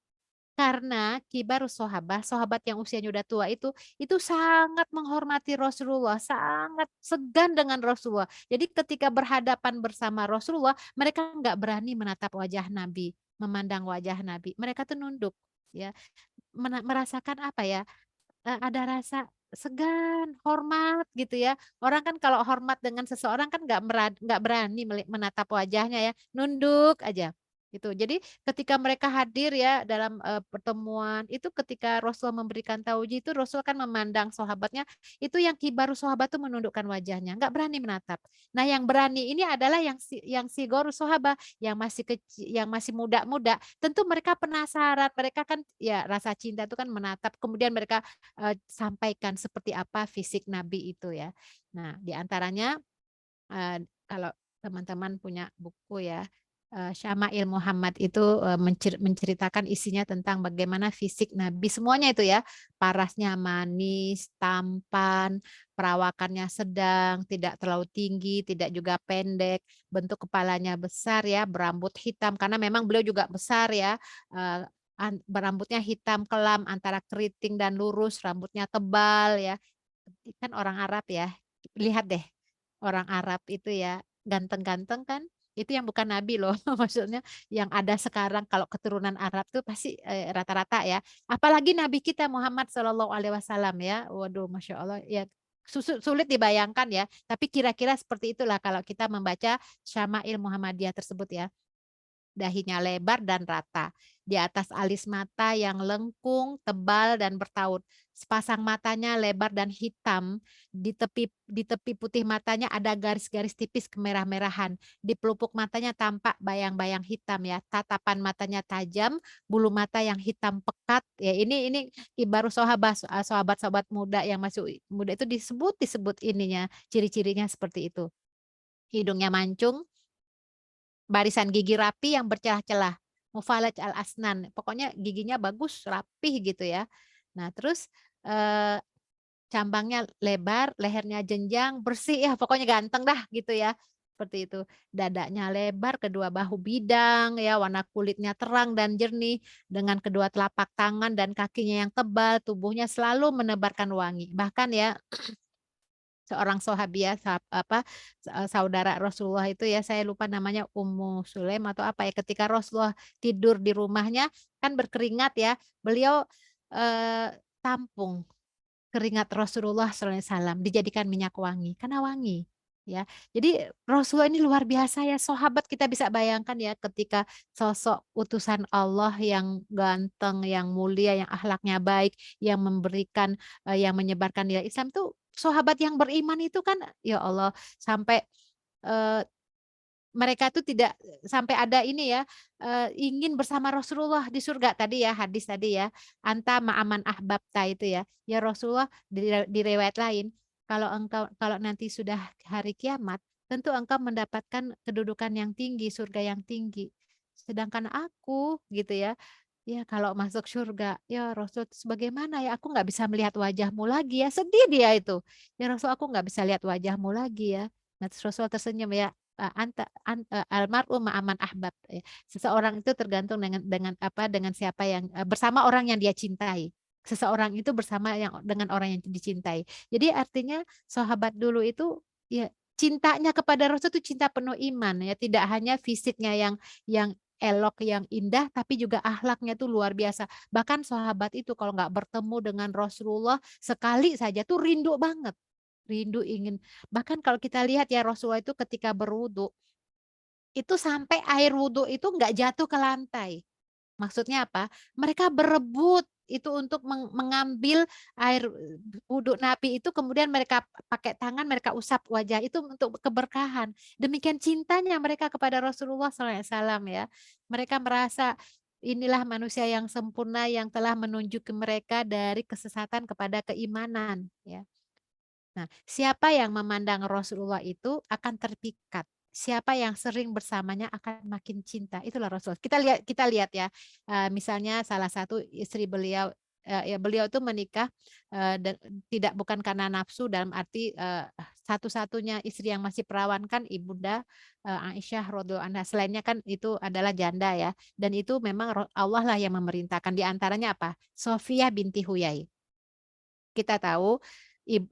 Karena kibarus sahabah, sahabat yang usianya udah tua itu sangat menghormati Rasulullah, sangat segan dengan Rasulullah. Jadi ketika berhadapan bersama Rasulullah, mereka nggak berani menatap wajah Nabi, memandang wajah Nabi. Mereka tuh nunduk, ya, merasakan apa ya? Ada rasa segan, hormat gitu ya. Orang kan kalau hormat dengan seseorang kan nggak berani menatap wajahnya ya, nunduk aja gitu. Jadi ketika mereka hadir ya dalam pertemuan itu, ketika Rasul memberikan tauji itu, Rasul kan memandang sahabatnya itu, yang kibaru sahabat tuh menundukkan wajahnya, nggak berani menatap. Nah, yang berani ini adalah yang sigoru sahabat, yang masih kecil, yang masih muda-muda. Tentu mereka penasaran, mereka kan ya rasa cinta itu kan menatap, kemudian mereka sampaikan seperti apa fisik Nabi itu ya. Nah, di antaranya kalau teman-teman punya buku ya, Syama'il Muhammad itu menceritakan isinya tentang bagaimana fisik Nabi semuanya itu ya. Parasnya manis, tampan, perawakannya sedang, tidak terlalu tinggi, tidak juga pendek, bentuk kepalanya besar ya, berambut hitam karena memang beliau juga besar ya. Berambutnya hitam kelam antara keriting dan lurus, rambutnya tebal ya. Kan orang Arab ya. Lihat deh, orang Arab itu ya ganteng-ganteng kan. Itu yang bukan nabi loh, maksudnya yang ada sekarang kalau keturunan Arab tuh pasti rata-rata ya. Apalagi nabi kita Muhammad Shallallahu Alaihi Wasallam ya. Waduh, masya Allah ya. Sulit dibayangkan ya. Tapi kira-kira seperti itulah kalau kita membaca Syama'il Muhammadiyah tersebut ya. Dahinya lebar dan rata. Di atas alis mata yang lengkung, tebal, dan bertaut. Sepasang matanya lebar dan hitam. Di tepi putih matanya ada garis-garis tipis kemerah-merahan. Di pelupuk matanya tampak bayang-bayang hitam ya. Tatapan matanya tajam, bulu mata yang hitam pekat. Ya ini baru sahabat-sahabat muda yang masih muda itu disebut ininya, ciri-cirinya seperti itu. Hidungnya mancung, barisan gigi rapi yang bercelah-celah, mufalaj al-asnan, pokoknya giginya bagus, rapih gitu ya. Nah, terus cambangnya lebar, lehernya jenjang, bersih ya, pokoknya ganteng dah gitu ya. Seperti itu. Dadanya lebar, kedua bahu bidang ya, warna kulitnya terang dan jernih dengan kedua telapak tangan dan kakinya yang tebal, tubuhnya selalu menebarkan wangi. Bahkan ya seorang sahabiah saudara Rasulullah itu ya, saya lupa namanya, Ummu Sulaim atau apa ya, ketika Rasulullah tidur di rumahnya kan berkeringat ya, beliau tampung keringat Rasulullah SAW dijadikan minyak wangi karena wangi ya. Jadi Rasulullah ini luar biasa ya, sahabat, kita bisa bayangkan ya ketika sosok utusan Allah yang ganteng, yang mulia, yang akhlaknya baik, yang memberikan yang menyebarkan nilai Islam tuh, sahabat yang beriman itu kan ya Allah, sampai eh, mereka tuh tidak sampai ada ini ya, ingin bersama Rasulullah di surga tadi ya, hadis tadi ya, anta ma'aman ahbabta itu ya. Ya Rasulullah, di riwayat lain, kalau nanti sudah hari kiamat, tentu engkau mendapatkan kedudukan yang tinggi, surga yang tinggi. Sedangkan aku gitu ya, ya kalau masuk surga, ya Rasul sebagaimana ya, aku nggak bisa melihat wajahmu lagi ya, sedih dia itu. Ya Rasul, aku nggak bisa lihat wajahmu lagi ya. Nah, terus Rasul tersenyum ya, almar'u ma'aman ahbab ya. Seseorang itu tergantung dengan siapa yang bersama orang yang dia cintai. Seseorang itu bersama dengan orang yang dicintai. Jadi artinya sahabat dulu itu ya cintanya kepada Rasul itu cinta penuh iman ya, tidak hanya fisiknya yang elok, yang indah, tapi juga akhlaknya tuh luar biasa. Bahkan sahabat itu kalau nggak bertemu dengan Rasulullah sekali saja tuh rindu banget. Rindu ingin. Bahkan kalau kita lihat ya, Rasulullah itu ketika berwudu, itu sampai air wudhu itu nggak jatuh ke lantai. Maksudnya apa? Mereka berebut itu untuk mengambil air wudhu Nabi itu, kemudian mereka pakai tangan, mereka usap wajah itu untuk keberkahan. Demikian cintanya mereka kepada Rasulullah SAW ya. Mereka merasa inilah manusia yang sempurna yang telah menunjuk mereka dari kesesatan kepada keimanan ya. Nah, siapa yang memandang Rasulullah itu akan terpikat. Siapa yang sering bersamanya akan makin cinta. Itulah Rasul. Kita lihat ya. Misalnya salah satu istri beliau, ya beliau itu menikah dan bukan karena nafsu, dalam arti satu-satunya istri yang masih perawan kan Ibunda Aisyah radhiyallahu anha. Selainnya kan itu adalah janda ya. Dan itu memang Allah lah yang memerintahkan. Di antaranya apa? Sofia binti Huyai. Kita tahu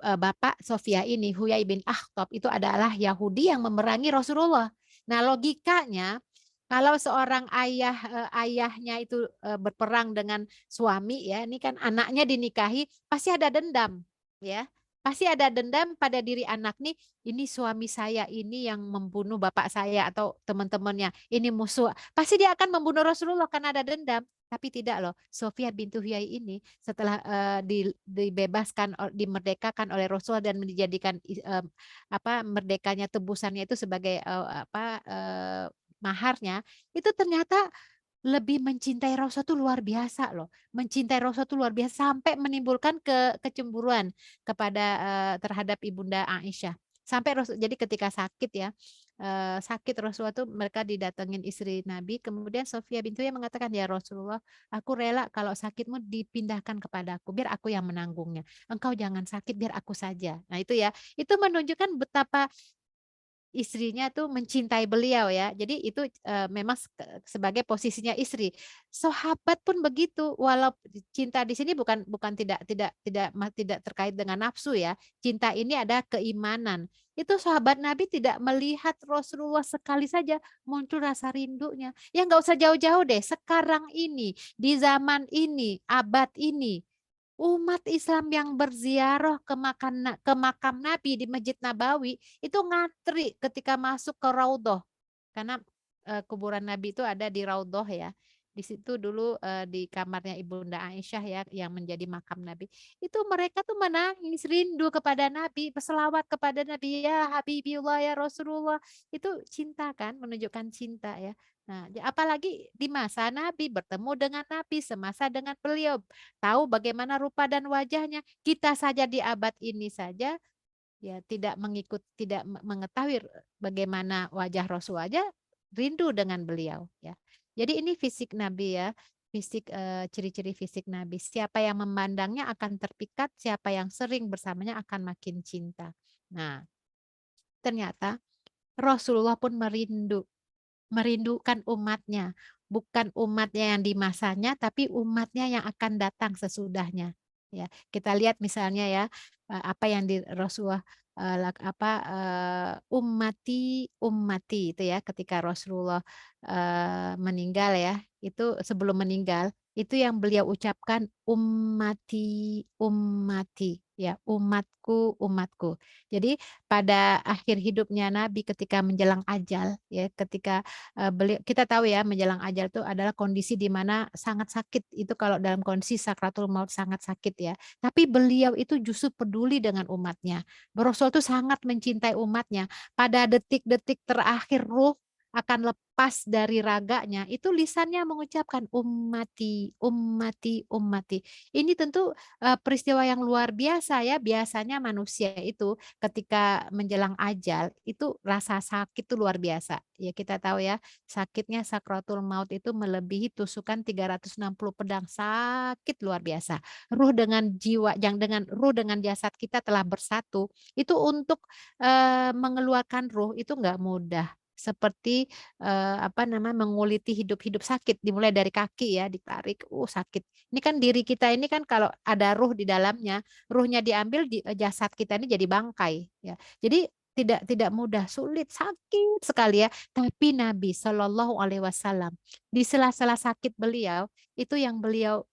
bapak Sofia ini, Huyai bin Akhtab, itu adalah Yahudi yang memerangi Rasulullah. Nah, logikanya kalau seorang ayahnya itu berperang dengan suami ya, ini kan anaknya dinikahi, pasti ada dendam ya. Pasti ada dendam pada diri anak nih, ini suami saya ini yang membunuh bapak saya atau teman-temannya, ini musuh. Pasti dia akan membunuh Rasulullah karena ada dendam. Tapi tidak loh, Sofia bintu Huyai ini setelah dibebaskan, dimerdekakan oleh Rasulullah dan dijadikan merdekanya, tebusannya itu sebagai maharnya, itu ternyata lebih mencintai Rasul itu luar biasa loh. Mencintai Rasul itu luar biasa sampai menimbulkan kecemburuan terhadap Ibunda Aisyah. Sampai Rasul, jadi ketika sakit ya, sakit Rasulullah tuh, mereka didatengin istri Nabi, kemudian Sofia bintu yang mengatakan, ya Rasulullah, aku rela kalau sakitmu dipindahkan kepadaku, biar aku yang menanggungnya. Engkau jangan sakit, biar aku saja. Nah itu ya, itu menunjukkan betapa istrinya tuh mencintai beliau ya. Jadi itu memang sebagai posisinya istri. Sahabat pun begitu. Walau cinta di sini bukan tidak terkait dengan nafsu ya. Cinta ini ada keimanan. Itu sahabat Nabi tidak melihat Rasulullah sekali saja muncul rasa rindunya. Ya nggak usah jauh-jauh deh, sekarang ini, di zaman ini, abad ini, umat Islam yang berziarah ke makam Nabi di Masjid Nabawi itu ngantri ketika masuk ke Raudhah. Karena kuburan Nabi itu ada di Raudhah ya. Di situ dulu di kamarnya Ibunda Aisyah ya yang menjadi makam Nabi. Itu mereka tuh menangis rindu kepada Nabi, berselawat kepada Nabi, ya Habibullah ya Rasulullah. Itu cinta kan, menunjukkan cinta ya. Nah, apalagi di masa Nabi bertemu dengan Nabi semasa dengan beliau, tahu bagaimana rupa dan wajahnya. Kita saja di abad ini saja ya tidak mengetahui bagaimana wajah Rasul aja rindu dengan beliau ya. Jadi ini fisik Nabi ya, ciri-ciri fisik Nabi. Siapa yang memandangnya akan terpikat, siapa yang sering bersamanya akan makin cinta. Nah, ternyata Rasulullah pun merindukan umatnya, bukan umatnya yang di masanya, tapi umatnya yang akan datang sesudahnya. Ya, kita lihat misalnya ya apa yang di Rasulullah ummati ummati itu ya ketika Rasulullah meninggal ya, itu sebelum meninggal itu yang beliau ucapkan ummati ummati ya, umatku umatku. Jadi pada akhir hidupnya Nabi ketika menjelang ajal ya, ketika beliau kita tahu ya menjelang ajal itu adalah kondisi di mana sangat sakit, itu kalau dalam kondisi sakratul maut sangat sakit ya. Tapi beliau itu justru peduli dengan umatnya. Rasul itu sangat mencintai umatnya. Pada detik-detik terakhir ruh akan lepas dari raganya, itu lisannya mengucapkan ummati, ummati, ummati. Ini tentu peristiwa yang luar biasa ya. Biasanya manusia itu ketika menjelang ajal itu rasa sakit itu luar biasa. Ya kita tahu ya, sakitnya sakratul maut itu melebihi tusukan 360 pedang, sakit luar biasa. Ruh dengan jiwa yang dengan ruh dengan jasad kita telah bersatu, itu untuk mengeluarkan ruh itu nggak mudah. Seperti menguliti hidup-hidup sakit dimulai dari kaki ya ditarik, sakit. Ini kan diri kita ini kan kalau ada ruh di dalamnya, ruhnya diambil jasad kita ini jadi bangkai ya. Jadi tidak mudah, sulit, sakit sekali ya. Tapi Nabi Shallallahu Alaihi Wasallam di sela-sela sakit beliau itu yang beliau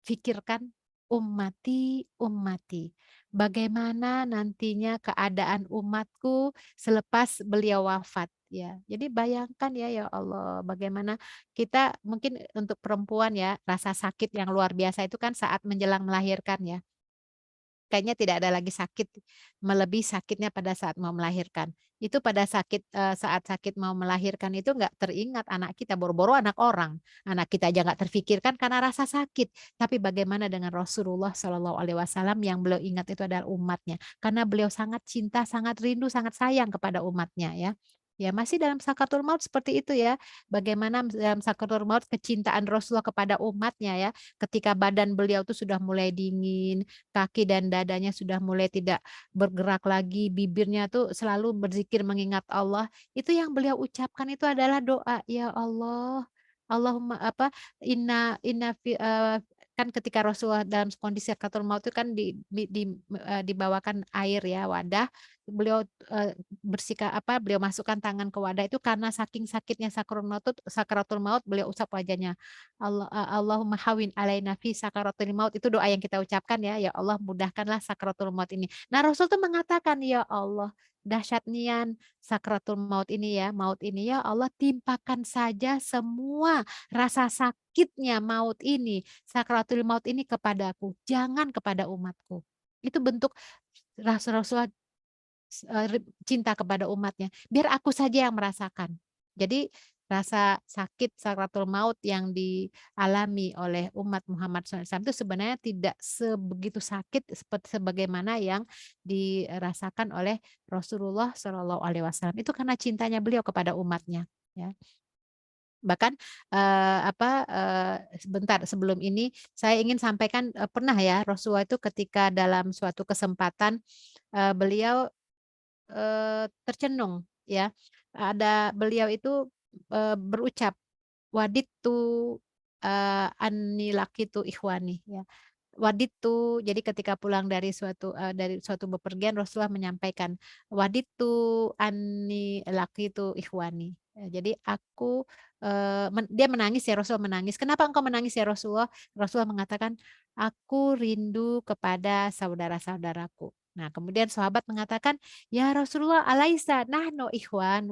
pikirkan ummati ummati. Bagaimana nantinya keadaan umatku selepas beliau wafat ya. Jadi bayangkan ya ya Allah bagaimana kita mungkin untuk perempuan ya rasa sakit yang luar biasa itu kan saat menjelang melahirkan ya. Kayaknya tidak ada lagi sakit melebihi sakitnya pada saat mau melahirkan. Itu pada saat sakit mau melahirkan itu nggak teringat anak kita, boro-boro anak orang. Anak kita aja nggak terfikirkan karena rasa sakit. Tapi bagaimana dengan Rasulullah Shallallahu Alaihi Wasallam yang beliau ingat itu adalah umatnya. Karena beliau sangat cinta, sangat rindu, sangat sayang kepada umatnya ya. Ya masih dalam sakratul maut seperti itu ya. Bagaimana dalam sakratul maut kecintaan Rasulullah kepada umatnya ya. Ketika badan beliau tuh sudah mulai dingin, kaki dan dadanya sudah mulai tidak bergerak lagi, bibirnya tuh selalu berzikir mengingat Allah. Itu yang beliau ucapkan itu adalah doa, "Ya Allah, Allahumma apa, inna inna fi kan ketika Rasulullah dalam kondisi sakratul maut itu kan dibawakan air ya, wadah, beliau, beliau masukkan tangan ke wadah itu karena saking sakitnya sakratul maut, beliau usap wajahnya. Allahumma hawin alaina fi sakaratul maut itu doa yang kita ucapkan ya, ya Allah mudahkanlah sakratul maut ini. Nah Rasul tuh mengatakan ya Allah dahsyat nian sakratul maut ini ya Allah timpakan saja semua rasa sakitnya maut ini, sakratul maut ini kepadaku, jangan kepada umatku. Itu bentuk Rasulullah cinta kepada umatnya, biar aku saja yang merasakan. Jadi rasa sakit sakratul maut yang dialami oleh umat Muhammad SAW itu sebenarnya tidak sebegitu sakit seperti sebagaimana yang dirasakan oleh Rasulullah Shallallahu Alaihi Wasallam. Itu karena cintanya beliau kepada umatnya. Ya. Bahkan sebentar sebelum ini saya ingin sampaikan pernah ya Rasulullah itu ketika dalam suatu kesempatan beliau tercenung ya. Beliau itu, berucap, "Waditu, anni laqitu ikhwani," ya. waditu, jadi ketika pulang dari suatu bepergian Rasulullah menyampaikan, waditu anni laqitu ikhwani. Jadi aku dia menangis ya, Rasulullah menangis. Kenapa engkau menangis ya Rasulullah? Rasulullah mengatakan, aku rindu kepada saudara-saudaraku. Nah, kemudian sahabat mengatakan, ya Rasulullah alaisa nahnu ikhwan.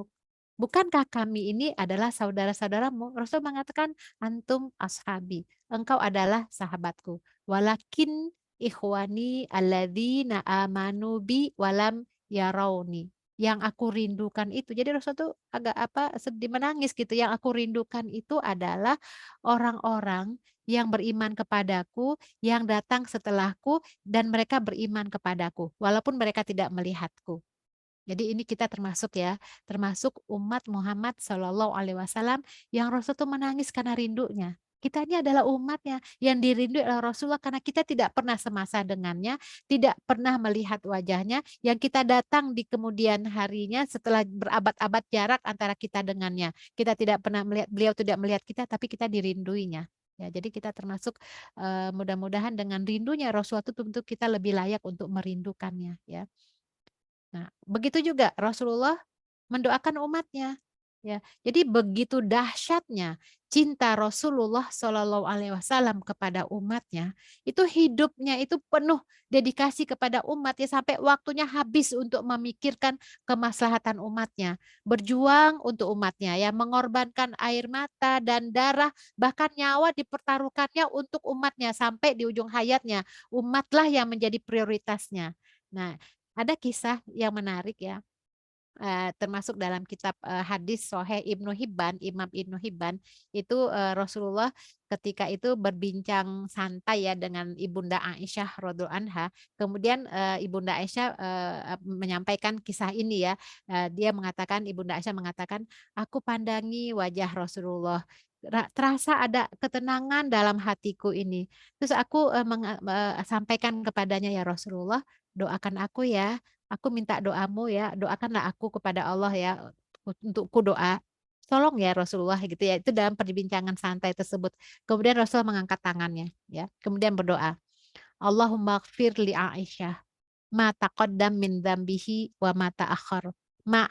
Bukankah kami ini adalah saudara-saudaramu? Rasul mengatakan, antum ashabi. Engkau adalah sahabatku. Walakin ikhwani alladzina amanu bi walam yarawni. Yang aku rindukan itu. Jadi Rasul tuh agak sedih menangis gitu. Yang aku rindukan itu adalah orang-orang yang beriman kepadaku, yang datang setelahku dan mereka beriman kepadaku walaupun mereka tidak melihatku. Jadi ini kita termasuk ya, termasuk umat Muhammad Shallallahu Alaihi Wasallam yang Rasul tuh menangis karena rindunya. Kita ini adalah umatnya yang dirindui oleh Rasulullah karena kita tidak pernah semasa dengannya, tidak pernah melihat wajahnya, yang kita datang di kemudian harinya setelah berabad-abad jarak antara kita dengannya. Kita tidak pernah melihat, beliau tidak melihat kita, tapi kita dirinduinya. Ya, jadi kita termasuk mudah-mudahan dengan rindunya Rasulullah itu tentu kita lebih layak untuk merindukannya ya. Nah, begitu juga Rasulullah mendoakan umatnya. Ya, jadi begitu dahsyatnya cinta Rasulullah Shallallahu Alaihi Wasallam kepada umatnya, itu hidupnya itu penuh dedikasi kepada umat ya sampai waktunya habis untuk memikirkan kemaslahatan umatnya, berjuang untuk umatnya ya, mengorbankan air mata dan darah bahkan nyawa dipertaruhkannya untuk umatnya sampai di ujung hayatnya umatlah yang menjadi prioritasnya. Nah, ada kisah yang menarik ya, termasuk dalam kitab hadis Sahih Ibnu Hibban, Imam Ibnu Hibban, itu Rasulullah ketika itu berbincang santai ya dengan Ibunda Aisyah radhiallahu anha. Kemudian Ibunda Aisyah menyampaikan kisah ini ya. Dia mengatakan, Ibunda Aisyah mengatakan, aku pandangi wajah Rasulullah. Terasa ada ketenangan dalam hatiku ini. Terus aku sampaikan kepadanya, ya Rasulullah, doakan aku ya. Aku minta doamu ya, doakanlah aku kepada Allah ya, untukku doa. Tolong ya Rasulullah gitu ya. Itu dalam perbincangan santai tersebut. Kemudian Rasulullah mengangkat tangannya ya. Kemudian berdoa, Allahumma gfir li Aisyah ma taqaddam min dzambihi wa ma ta'akhkhar. Ma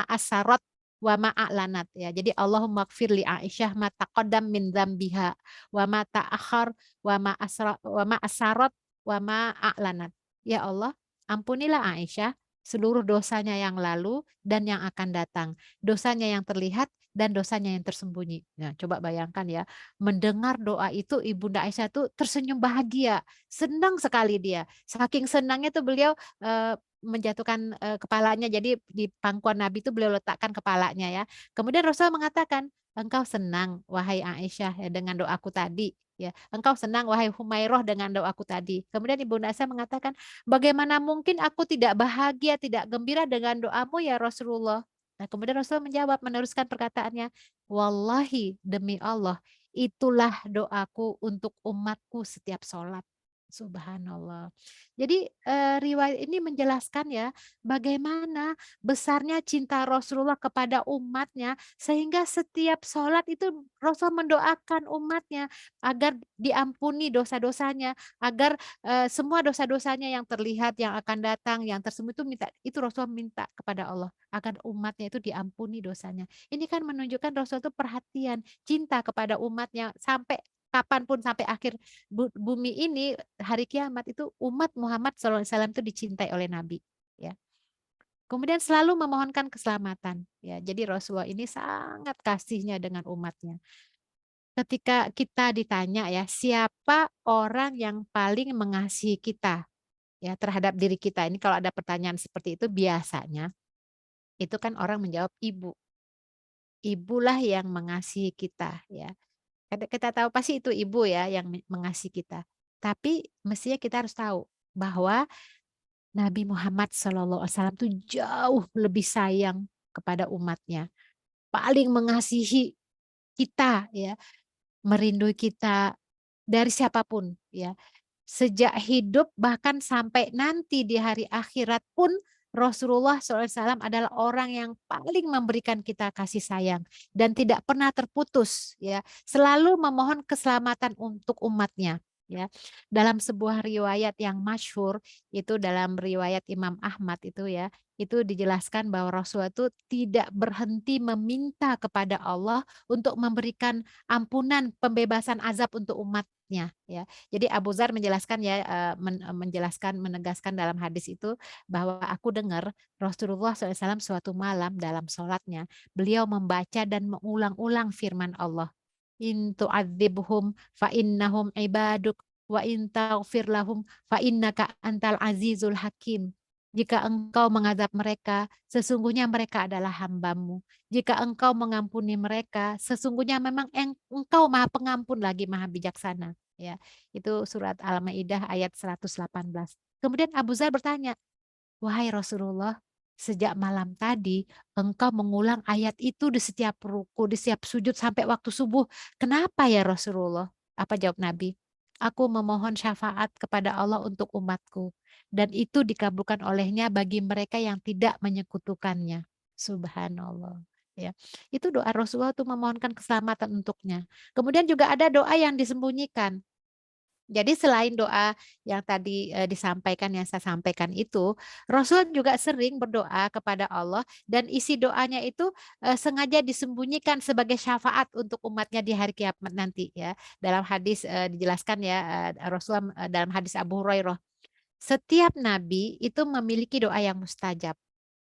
asarat wa ma a'lanat ya. Jadi Allahumma gfir li Aisyah ma taqaddam min dzambiha wa ma ta'akhkhar wa ma asarat wa ma a'lanat. Ya Allah, ampunilah Aisyah seluruh dosanya yang lalu dan yang akan datang. Dosanya yang terlihat dan dosanya yang tersembunyi. Nah, coba bayangkan ya, mendengar doa itu Ibunda Aisyah tuh tersenyum bahagia, senang sekali dia. Saking senangnya tuh beliau menjatuhkan kepalanya, jadi di pangkuan Nabi itu beliau letakkan kepalanya ya. Kemudian Rasul mengatakan, engkau senang wahai Aisyah ya dengan doaku tadi. Ya, engkau senang wahai Humairah dengan doaku tadi. Kemudian Ibunda Aisyah mengatakan, bagaimana mungkin aku tidak bahagia, tidak gembira dengan doamu ya Rasulullah. Nah, kemudian Rasul menjawab meneruskan perkataannya, wallahi demi Allah, itulah doaku untuk umatku setiap sholat. Subhanallah. Jadi riwayat ini menjelaskan ya bagaimana besarnya cinta Rasulullah kepada umatnya sehingga setiap sholat itu Rasul mendoakan umatnya agar diampuni dosa-dosanya, agar semua dosa-dosanya yang terlihat, yang akan datang, yang tersembunyi itu Rasul minta kepada Allah agar umatnya itu diampuni dosanya. Ini kan menunjukkan Rasul itu perhatian, cinta kepada umatnya sampai kapanpun sampai akhir bumi ini hari kiamat itu umat Muhammad SAW itu dicintai oleh Nabi. Ya. Kemudian selalu memohonkan keselamatan. Ya, jadi Rasulullah ini sangat kasihnya dengan umatnya. Ketika kita ditanya ya siapa orang yang paling mengasihi kita ya terhadap diri kita ini kalau ada pertanyaan seperti itu biasanya itu kan orang menjawab ibu. Ibulah yang mengasihi kita ya. Kita tahu pasti itu ibu ya yang mengasihi kita. Tapi mestinya kita harus tahu bahwa Nabi Muhammad SAW itu jauh lebih sayang kepada umatnya. Paling mengasihi kita ya, merindui kita dari siapapun ya. Sejak hidup bahkan sampai nanti di hari akhirat pun Rasulullah SAW adalah orang yang paling memberikan kita kasih sayang dan tidak pernah terputus ya, selalu memohon keselamatan untuk umatnya ya. Dalam sebuah riwayat yang masyhur itu dalam riwayat Imam Ahmad itu ya, itu dijelaskan bahwa Rasulullah itu tidak berhenti meminta kepada Allah untuk memberikan ampunan, pembebasan azab untuk umatnya ya. Jadi Abu Dzar menjelaskan ya, menjelaskan, menegaskan dalam hadis itu bahwa aku dengar Rasulullah SAW suatu malam dalam sholatnya, beliau membaca dan mengulang-ulang firman Allah. In tu'adzibhum fa innahum ibaduk wa in taghfir lahum fa innaka antal azizul hakim. Jika engkau mengazab mereka, sesungguhnya mereka adalah hambamu. Jika engkau mengampuni mereka, sesungguhnya memang engkau maha pengampun lagi maha bijaksana. Ya, itu surat Al-Maidah ayat 118. Kemudian Abu Dzar bertanya, wahai Rasulullah, sejak malam tadi engkau mengulang ayat itu di setiap ruku, di setiap sujud sampai waktu subuh. Kenapa ya Rasulullah? Apa jawab Nabi? Aku memohon syafaat kepada Allah untuk umatku. Dan itu dikabulkan olehnya bagi mereka yang tidak menyekutukannya. Subhanallah. Ya, itu doa Rasulullah untuk memohonkan keselamatan untuknya. Kemudian juga ada doa yang disembunyikan. Jadi selain doa yang tadi, disampaikan, yang saya sampaikan itu, Rasul juga sering berdoa kepada Allah dan isi doanya itu, sengaja disembunyikan sebagai syafaat untuk umatnya di hari kiamat nanti ya. Dalam hadis, dijelaskan ya, Rasulullah, dalam hadis Abu Hurairah, setiap nabi itu memiliki doa yang mustajab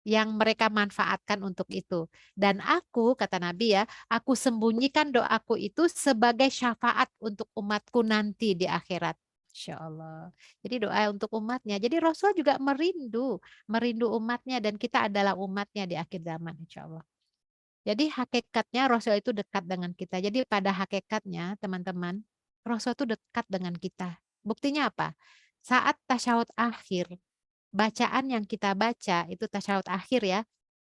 yang mereka manfaatkan untuk itu. Dan aku, kata Nabi ya, aku sembunyikan doaku itu sebagai syafaat untuk umatku nanti di akhirat. Insya Allah. Jadi doa untuk umatnya. Jadi Rasul juga merindu umatnya dan kita adalah umatnya di akhir zaman insya Allah. Jadi hakikatnya Rasul itu dekat dengan kita. Jadi pada hakikatnya teman-teman, Rasul itu dekat dengan kita. Buktinya apa? Saat tasyahud akhir, bacaan yang kita baca itu tasyahud akhir ya.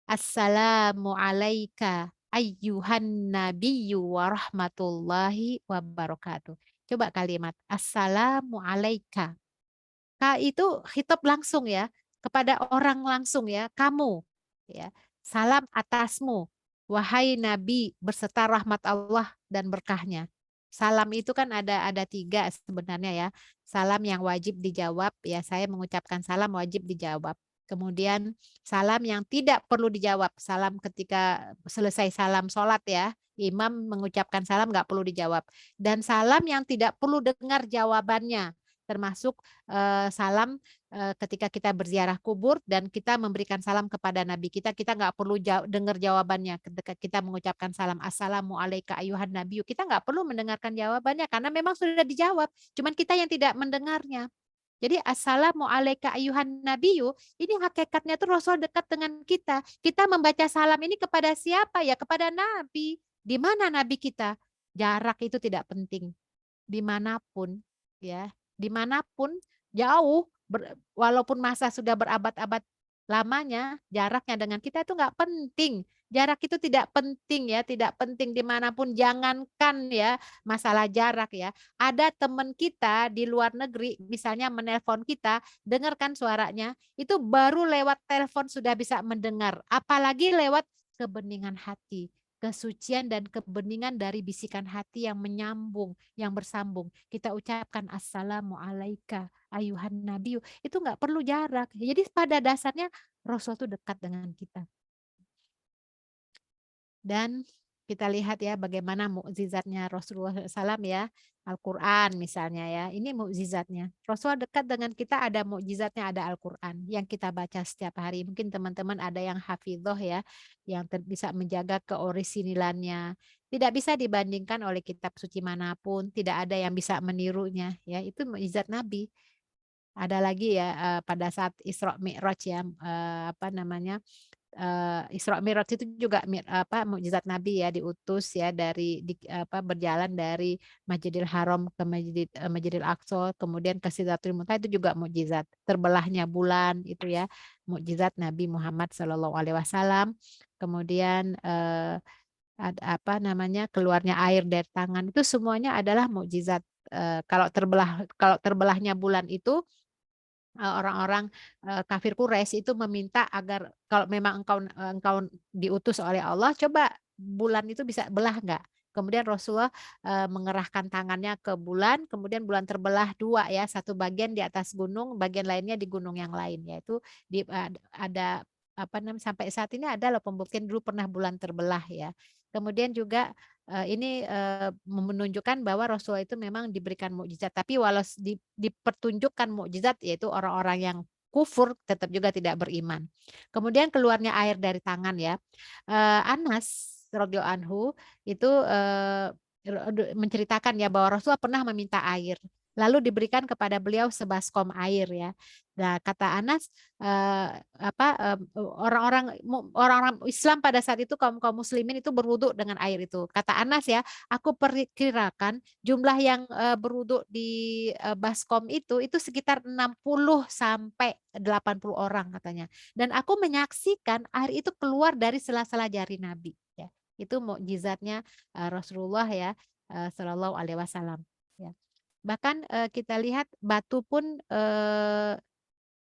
Assalamu alaika ayyuhan nabiyyu wa rahmatullahi wa barakatuh. Coba kalimat assalamu alaika. Itu khitab langsung ya, kepada orang langsung ya, kamu ya. Salam atasmu wahai nabi berserta rahmat Allah dan berkahnya. Salam itu kan ada tiga sebenarnya ya. Salam yang wajib dijawab ya, saya mengucapkan salam wajib dijawab. Kemudian salam yang tidak perlu dijawab, salam ketika selesai salam sholat ya, imam mengucapkan salam nggak perlu dijawab. Dan salam yang tidak perlu dengar jawabannya, termasuk salam ketika kita berziarah kubur dan kita memberikan salam kepada Nabi kita, kita nggak perlu dengar jawabannya ketika kita mengucapkan salam Assalamu alaika ayuhan nabiyyu, kita nggak perlu mendengarkan jawabannya karena memang sudah dijawab, cuman kita yang tidak mendengarnya. Jadi Assalamu alaika ayuhan nabiyyu, ini hakikatnya tuh Rasul dekat dengan kita. Kita membaca salam ini kepada siapa ya? Kepada Nabi. Di mana Nabi kita? Jarak itu tidak penting. Dimanapun ya, dimanapun jauh, walaupun masa sudah berabad-abad lamanya, jaraknya dengan kita itu nggak penting. Jarak itu tidak penting ya, tidak penting dimanapun. Jangankan ya masalah jarak ya. Ada teman kita di luar negeri, misalnya menelpon kita, dengarkan suaranya, itu baru lewat telepon sudah bisa mendengar. Apalagi lewat kebeningan hati, kesucian dan kebeningan dari bisikan hati yang menyambung, yang bersambung. Kita ucapkan Assalamu alaika ayuhan nabiyyu. Itu nggak perlu jarak. Jadi pada dasarnya Rasul itu dekat dengan kita. Dan kita lihat ya bagaimana mukjizatnya Rasulullah SAW ya. Al-Quran misalnya ya. Ini mukjizatnya. Rasulullah dekat dengan kita, ada mukjizatnya, ada Al-Quran yang kita baca setiap hari. Mungkin teman-teman ada yang hafidhoh ya, yang bisa menjaga keorisinilannya. Tidak bisa dibandingkan oleh kitab suci manapun. Tidak ada yang bisa menirunya ya. Itu mukjizat Nabi. Ada lagi ya pada saat Isra Mi'raj ya, apa namanya, Isra Mi'raj itu juga mukjizat Nabi ya, diutus ya dari berjalan dari Masjidil Haram ke Masjidil Aqsa, kemudian ke Sidratul Muntaha, itu juga mukjizat. Terbelahnya bulan itu ya, mukjizat Nabi Muhammad SAW. Kemudian keluarnya air dari tangan, itu semuanya adalah mukjizat. Kalau terbelahnya bulan itu orang-orang kafir Quraisy itu meminta agar kalau memang engkau diutus oleh Allah, coba bulan itu bisa belah nggak? Kemudian Rasulullah mengerahkan tangannya ke bulan, kemudian bulan terbelah dua ya, satu bagian di atas gunung, bagian lainnya di gunung yang lain, yaitu ada apa namanya, sampai saat ini ada loh pembuktian dulu pernah bulan terbelah ya. Kemudian juga ini menunjukkan bahwa Rasulullah itu memang diberikan mukjizat, tapi walau dipertunjukkan mukjizat, yaitu orang-orang yang kufur tetap juga tidak beriman. Kemudian keluarnya air dari tangan ya. Anas radhiyallahu anhu itu menceritakan ya bahwa Rasulullah pernah meminta air, lalu diberikan kepada beliau sebaskom air ya. Nah, kata Anas, orang-orang Islam pada saat itu, kaum muslimin itu berwudu dengan air itu. Kata Anas ya, aku perkirakan jumlah yang berwudu di baskom itu sekitar 60 sampai 80 orang katanya. Dan aku menyaksikan air itu keluar dari sela-sela jari Nabi ya. Itu mukjizatnya Rasulullah ya, Shallallahu Alaihi Wasallam ya. Bahkan kita lihat batu pun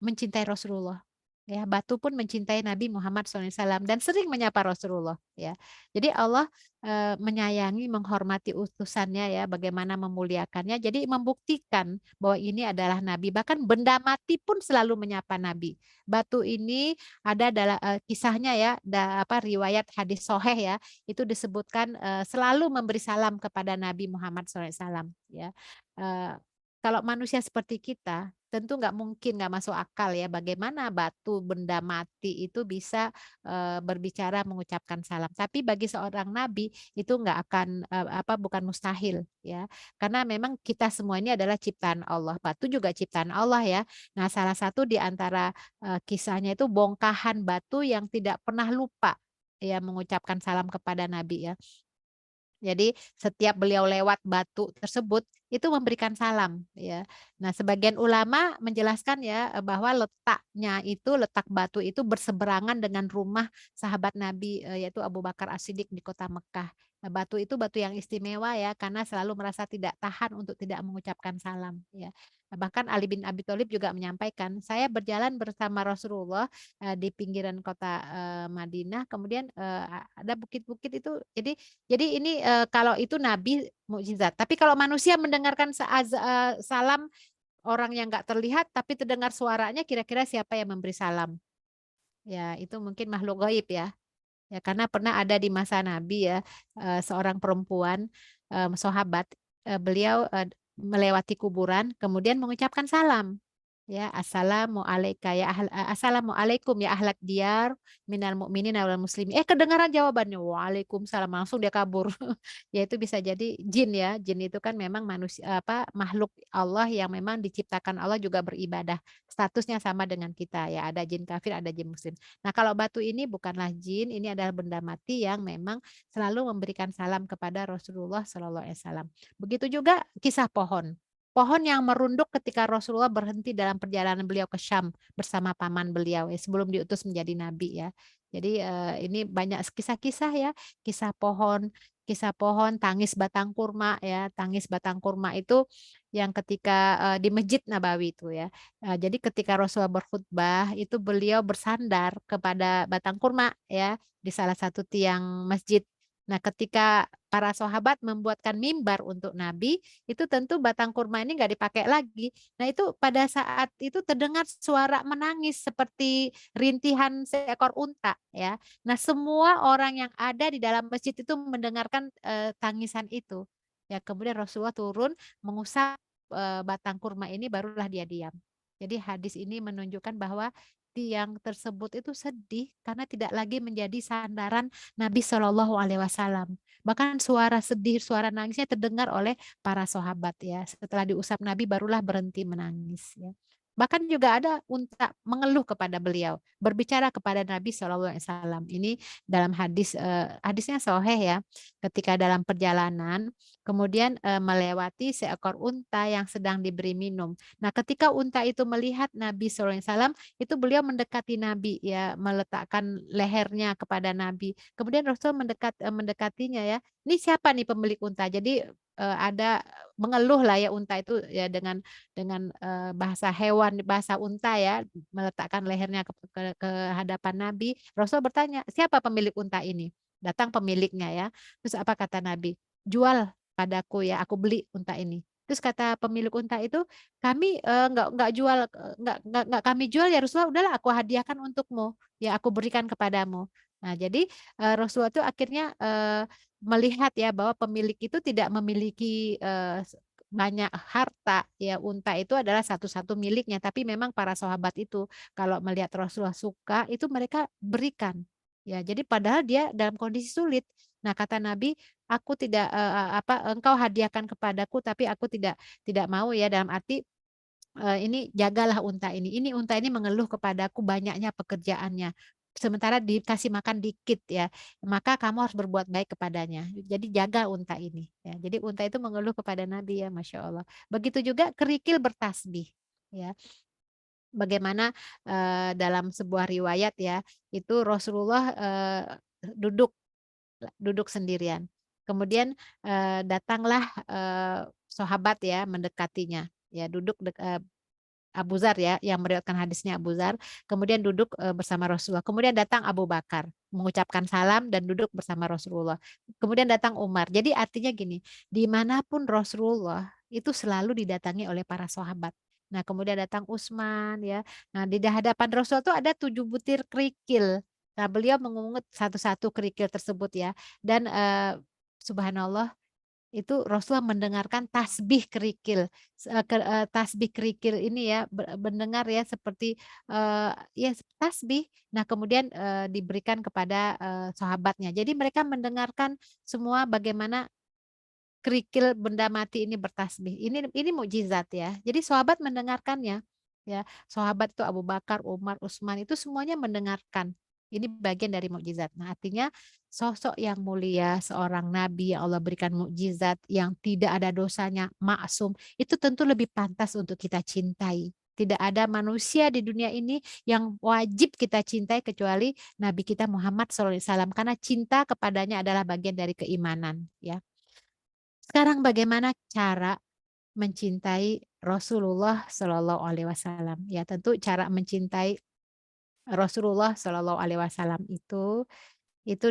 mencintai Rasulullah. Ya, batu pun mencintai Nabi Muhammad SAW dan sering menyapa Rasulullah. Ya, jadi Allah menyayangi, menghormati utusannya ya, bagaimana memuliakannya. Jadi membuktikan bahwa ini adalah Nabi. Bahkan benda mati pun selalu menyapa Nabi. Batu ini ada dalam kisahnya ya, riwayat hadis soheh ya, itu disebutkan selalu memberi salam kepada Nabi Muhammad SAW. Ya, kalau manusia seperti kita, tentu nggak mungkin, nggak masuk akal ya, bagaimana batu benda mati itu bisa berbicara, mengucapkan salam. Tapi bagi seorang nabi itu nggak akan bukan mustahil ya, karena memang kita semua ini adalah ciptaan Allah. Batu juga ciptaan Allah ya. Nah, salah satu di antara kisahnya itu bongkahan batu yang tidak pernah lupa ya mengucapkan salam kepada nabi ya. Jadi setiap beliau lewat batu tersebut itu memberikan salam ya. Nah, sebagian ulama menjelaskan ya bahwa letak batu itu berseberangan dengan rumah sahabat Nabi yaitu Abu Bakar As-Siddiq di kota Mekah. Nah, batu itu batu yang istimewa ya karena selalu merasa tidak tahan untuk tidak mengucapkan salam ya. Nah, bahkan Ali bin Abi Thalib juga menyampaikan, saya berjalan bersama Rasulullah di pinggiran kota Madinah, kemudian ada bukit-bukit itu. Jadi ini kalau itu nabi mukjizat. Tapi kalau manusia mendengarkan salam orang yang nggak terlihat tapi terdengar suaranya, kira-kira siapa yang memberi salam? Ya, itu mungkin makhluk gaib ya. Ya, karena pernah ada di masa Nabi ya, seorang perempuan sahabat, beliau melewati kuburan kemudian mengucapkan salam. Ya, assalamualaikum ya ahlak diyar minal mu'minin wal muslimin. Kedengaran jawabannya, waalaikumsalam, langsung dia kabur. Ya, itu bisa jadi jin ya. Jin itu kan memang manusia makhluk Allah yang memang diciptakan Allah juga beribadah. Statusnya sama dengan kita ya, ada jin kafir, ada jin muslim. Nah, kalau batu ini bukanlah jin, ini adalah benda mati yang memang selalu memberikan salam kepada Rasulullah Shallallahu Alaihi Wasallam. Begitu juga kisah pohon. Pohon yang merunduk ketika Rasulullah berhenti dalam perjalanan beliau ke Syam bersama paman beliau ya, sebelum diutus menjadi nabi ya. Jadi ini banyak kisah-kisah ya, kisah pohon, tangis batang kurma ya, tangis batang kurma itu yang ketika di Masjid Nabawi itu ya. Jadi ketika Rasulullah berkhutbah itu beliau bersandar kepada batang kurma ya di salah satu tiang masjid. Nah, ketika para sahabat membuatkan mimbar untuk Nabi, itu tentu batang kurma ini nggak dipakai lagi. Nah, itu pada saat itu terdengar suara menangis seperti rintihan seekor unta ya. Nah, semua orang yang ada di dalam masjid itu mendengarkan tangisan itu. Ya, kemudian Rasulullah turun mengusap batang kurma ini, barulah dia diam. Jadi hadis ini menunjukkan bahwa tiang tersebut itu sedih karena tidak lagi menjadi sandaran Nabi Shallallahu Alaihi Wasallam. Bahkan suara sedih, suara nangisnya terdengar oleh para sahabat ya. Setelah diusap Nabi barulah berhenti menangis ya. Bahkan juga ada unta mengeluh kepada beliau, berbicara kepada Nabi Shallallahu Alaihi Wasallam. Ini dalam hadisnya sahih ya. Ketika dalam perjalanan, kemudian melewati seekor unta yang sedang diberi minum. Nah, ketika unta itu melihat Nabi Shallallahu Alaihi Wasallam, itu beliau mendekati Nabi ya, meletakkan lehernya kepada Nabi. Kemudian Rasul mendekatinya ya. Ini siapa nih pemilik unta? Jadi ada mengeluh lah ya unta itu ya dengan bahasa hewan, bahasa unta ya, meletakkan lehernya ke hadapan Nabi. Rasul bertanya, siapa pemilik unta ini? Datang pemiliknya ya. Terus apa kata Nabi? jual padaku ya, aku beli unta ini. Terus kata pemilik unta itu, kami nggak jual, nggak kami jual ya Rasulullah, udahlah aku hadiahkan untukmu, ya aku berikan kepadamu. Nah jadi Rasulullah itu akhirnya melihat ya bahwa pemilik itu tidak memiliki banyak harta ya, unta itu adalah satu-satu miliknya, tapi memang para sahabat itu kalau melihat Rasulullah suka itu mereka berikan ya, jadi padahal dia dalam kondisi sulit. Nah kata Nabi, aku tidak engkau hadiahkan kepadaku tapi aku tidak mau ya, dalam arti ini jagalah unta ini. Ini unta ini mengeluh kepadaku banyaknya pekerjaannya. Sementara dikasih makan dikit ya, maka kamu harus berbuat baik kepadanya. Jadi jaga unta ini. Ya. Jadi unta itu mengeluh kepada Nabi ya, Masya Allah. Begitu juga kerikil bertasbih. Ya, bagaimana dalam sebuah riwayat ya, itu Rasulullah duduk duduk sendirian. Kemudian datanglah sahabat ya mendekatinya. Ya duduk Abu Zar ya, yang meriwayatkan hadisnya Abu Zar, kemudian duduk bersama Rasulullah. Kemudian datang Abu Bakar, mengucapkan salam dan duduk bersama Rasulullah. Kemudian datang Umar. Jadi artinya gini, dimanapun Rasulullah itu selalu didatangi oleh para sahabat. Nah kemudian datang Utsman ya. Nah di hadapan Rasulullah itu ada 7 butir kerikil. Nah beliau mengungut satu-satu kerikil tersebut ya. Dan subhanallah itu Rasulullah mendengarkan tasbih kerikil, tasbih kerikil ini ya, mendengar ya seperti ya tasbih. Nah kemudian diberikan kepada sahabatnya. Jadi mereka mendengarkan semua bagaimana kerikil benda mati ini bertasbih. Ini mukjizat ya. Jadi sahabat mendengarkannya. Ya, sahabat itu Abu Bakar, Umar, Utsman itu semuanya mendengarkan. Ini bagian dari mukjizat. Nah, artinya sosok yang mulia, seorang nabi yang Allah berikan mukjizat yang tidak ada dosanya, maksum, itu tentu lebih pantas untuk kita cintai. Tidak ada manusia di dunia ini yang wajib kita cintai kecuali Nabi kita Muhammad SAW, karena cinta kepadanya adalah bagian dari keimanan. Ya. Sekarang bagaimana cara mencintai Rasulullah Shallallahu Alaihi Wasallam? Ya tentu cara mencintai Rasulullah Shallallahu Alaihi Wasallam itu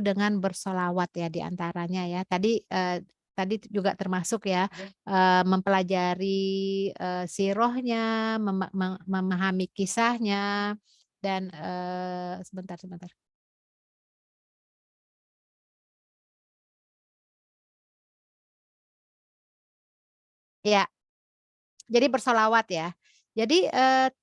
dengan bersolawat ya diantaranya ya. Tadi juga termasuk ya mempelajari sirahnya, memahami kisahnya dan sebentar. Ya, jadi bersolawat ya. Jadi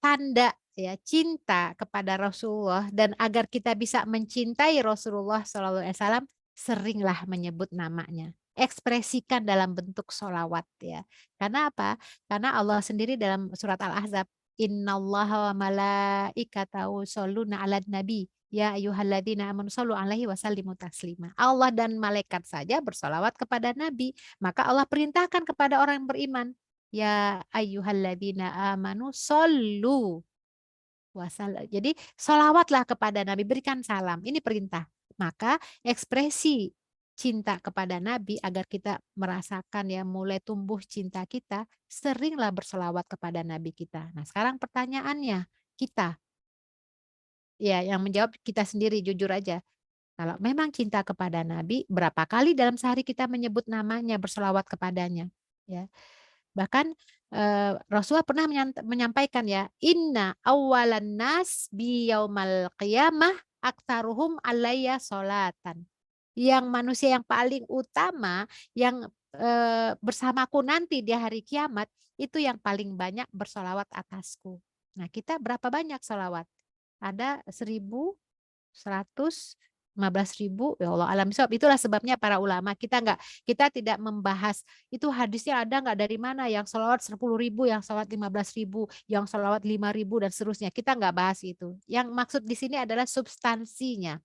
tanda ya cinta kepada Rasulullah dan agar kita bisa mencintai Rasulullah SAW, seringlah menyebut namanya. Ekspresikan dalam bentuk solawat ya. Karena apa? Karena Allah sendiri dalam surat Al-Ahzab, Innallaha wa malaikatahu sholuna 'alan nabi. Ya ayyuhalladzina amanu shollu alaihi wasallimu taslima. Allah dan malaikat saja bersolawat kepada Nabi. Maka Allah perintahkan kepada orang yang beriman, ya ayyuhalladzina amanu shollu wasallam. Jadi solawatlah kepada Nabi, berikan salam. Ini perintah. Maka ekspresi cinta kepada Nabi agar kita merasakan ya mulai tumbuh cinta kita, seringlah bersolawat kepada Nabi kita. Nah sekarang pertanyaannya, kita ya yang menjawab kita sendiri, jujur aja. Kalau memang cinta kepada Nabi, berapa kali dalam sehari kita menyebut namanya, bersolawat kepadanya? Ya. Bahkan Rasulullah pernah menyampaikan ya, inna awalan nas bi yaumal qiyamah aktaruhum alayya solatan. Yang manusia yang paling utama yang bersamaku nanti di hari kiamat itu yang paling banyak bersolawat atasku. Nah kita berapa banyak solawat? Ada 1.115.000, ya Allah alam bisawab. Itulah sebabnya para ulama kita tidak membahas itu hadisnya ada nggak, dari mana, yang sholawat 10.000, yang sholawat 15.000, yang sholawat 5.000 dan seterusnya. Kita nggak bahas itu. Yang maksud di sini adalah substansinya.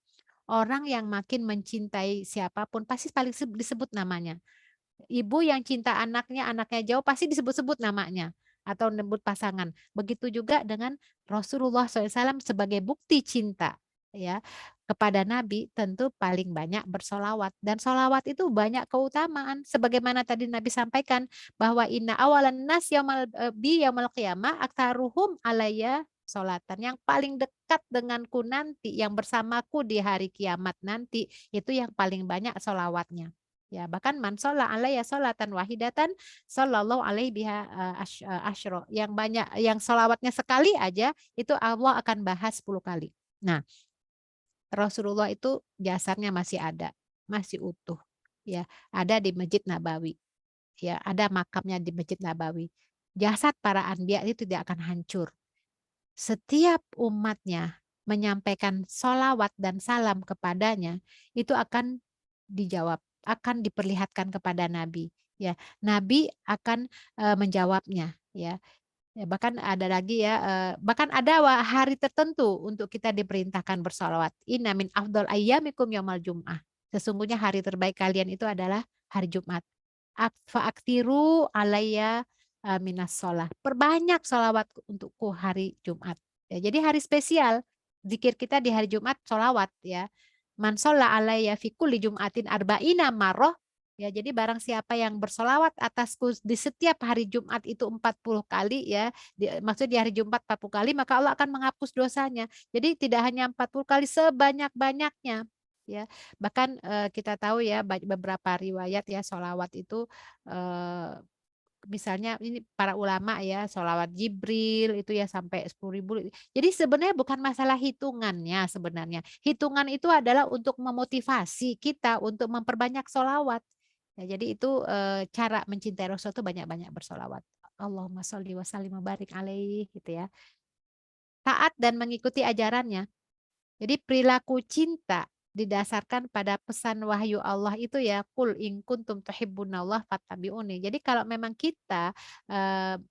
Orang yang makin mencintai siapapun pasti paling disebut namanya. Ibu yang cinta anaknya, anaknya jauh, pasti disebut-sebut namanya atau menyebut pasangan. Begitu juga dengan Rasulullah SAW sebagai bukti cinta ya kepada Nabi, tentu paling banyak bersolawat, dan solawat itu banyak keutamaan sebagaimana tadi Nabi sampaikan bahwa inna awalan nas yaumal qiyamah aktaruhum alayya solatan. Yang paling dekat denganku nanti, yang bersamaku di hari kiamat nanti, itu yang paling banyak solawatnya. Ya, bahkan man sholla alayya sholatan wahidatan sallallahu alaihi biha asyra. Yang banyak yang sholawatnya sekali aja itu Allah akan bahas 10 kali. Nah, Rasulullah itu jasadnya masih ada, masih utuh. Ya, ada di Masjid Nabawi. Ya, ada makamnya di Masjid Nabawi. Jasad para anbiya itu tidak akan hancur. Setiap umatnya menyampaikan sholawat dan salam kepadanya, itu akan dijawab, akan diperlihatkan kepada Nabi. Ya, Nabi akan menjawabnya. Ya, ya, bahkan ada lagi ya, bahkan ada hari tertentu untuk kita diperintahkan bersolawat. Inna min afdol ayyamikum yaumal jum'ah. Sesungguhnya hari terbaik kalian itu adalah hari Jumat. Fa'aktiru alayya minas sholah. Perbanyak sholawat untukku hari Jumat. Ya, jadi hari spesial. Zikir kita di hari Jumat sholawat ya. Man sholla alayya fi kulli jum'atin arba'ina marroh. Ya, jadi barang siapa yang bersolawat atasku di setiap hari Jumat itu 40 kali ya, maksudnya di hari Jumat 40 kali, maka Allah akan menghapus dosanya. Jadi tidak hanya 40 kali, sebanyak-banyaknya. Ya, bahkan kita tahu ya beberapa riwayat ya solawat itu eh, misalnya ini para ulama ya solawat Jibril itu ya sampai 10.000. Jadi sebenarnya bukan masalah hitungannya sebenarnya. Hitungan itu adalah untuk memotivasi kita untuk memperbanyak solawat. Ya, jadi itu cara mencintai Rasul itu banyak-banyak bersolawat. Allahumma sholli wa sallim wa barik alaih gitu ya. Taat dan mengikuti ajarannya. Jadi perilaku cinta didasarkan pada pesan wahyu Allah itu ya kul in kuntum tuhibbunallah fattabi'uni. Jadi kalau memang kita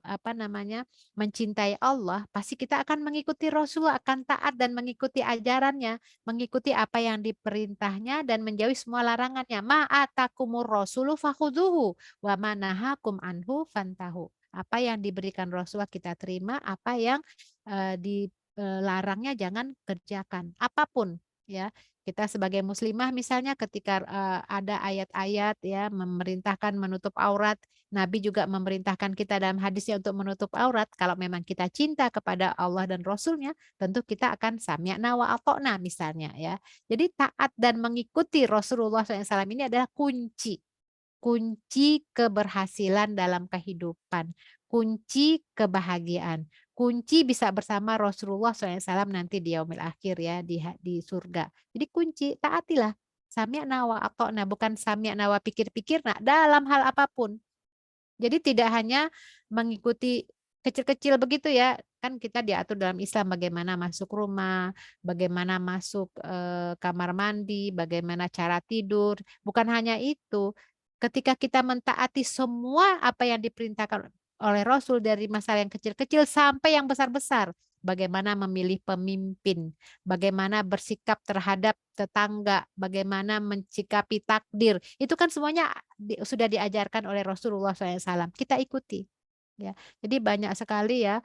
apa namanya mencintai Allah, pasti kita akan mengikuti Rasulullah, akan taat dan mengikuti ajarannya, mengikuti apa yang diperintahnya dan menjauhi semua larangannya. Ma'atakumur rasulu fakhudhuhu wa manahakum anhu fantahu. Apa yang diberikan Rasulullah kita terima, apa yang larangnya jangan kerjakan apapun ya. Kita sebagai muslimah misalnya ketika ada ayat-ayat ya memerintahkan menutup aurat, Nabi juga memerintahkan kita dalam hadisnya untuk menutup aurat. Kalau memang kita cinta kepada Allah dan Rasulnya, tentu kita akan sami'na wa ata'na misalnya ya. Jadi taat dan mengikuti Rasulullah SAW ini adalah kunci keberhasilan dalam kehidupan, kunci kebahagiaan, kunci bisa bersama Rasulullah SAW nanti di yaumil akhir ya di surga. Jadi kunci taatilah sami'na wa ata'na, bukan sami'na wa pikir-pikirna dalam hal apapun. Jadi tidak hanya mengikuti kecil-kecil begitu ya, kan kita diatur dalam Islam bagaimana masuk rumah, bagaimana masuk kamar mandi, bagaimana cara tidur. Bukan hanya itu, ketika kita mentaati semua apa yang diperintahkan oleh Rasul dari masalah yang kecil-kecil sampai yang besar-besar. Bagaimana memilih pemimpin, bagaimana bersikap terhadap tetangga, bagaimana mencikapi takdir. Itu kan semuanya sudah diajarkan oleh Rasulullah SAW. Kita ikuti. Ya, jadi banyak sekali ya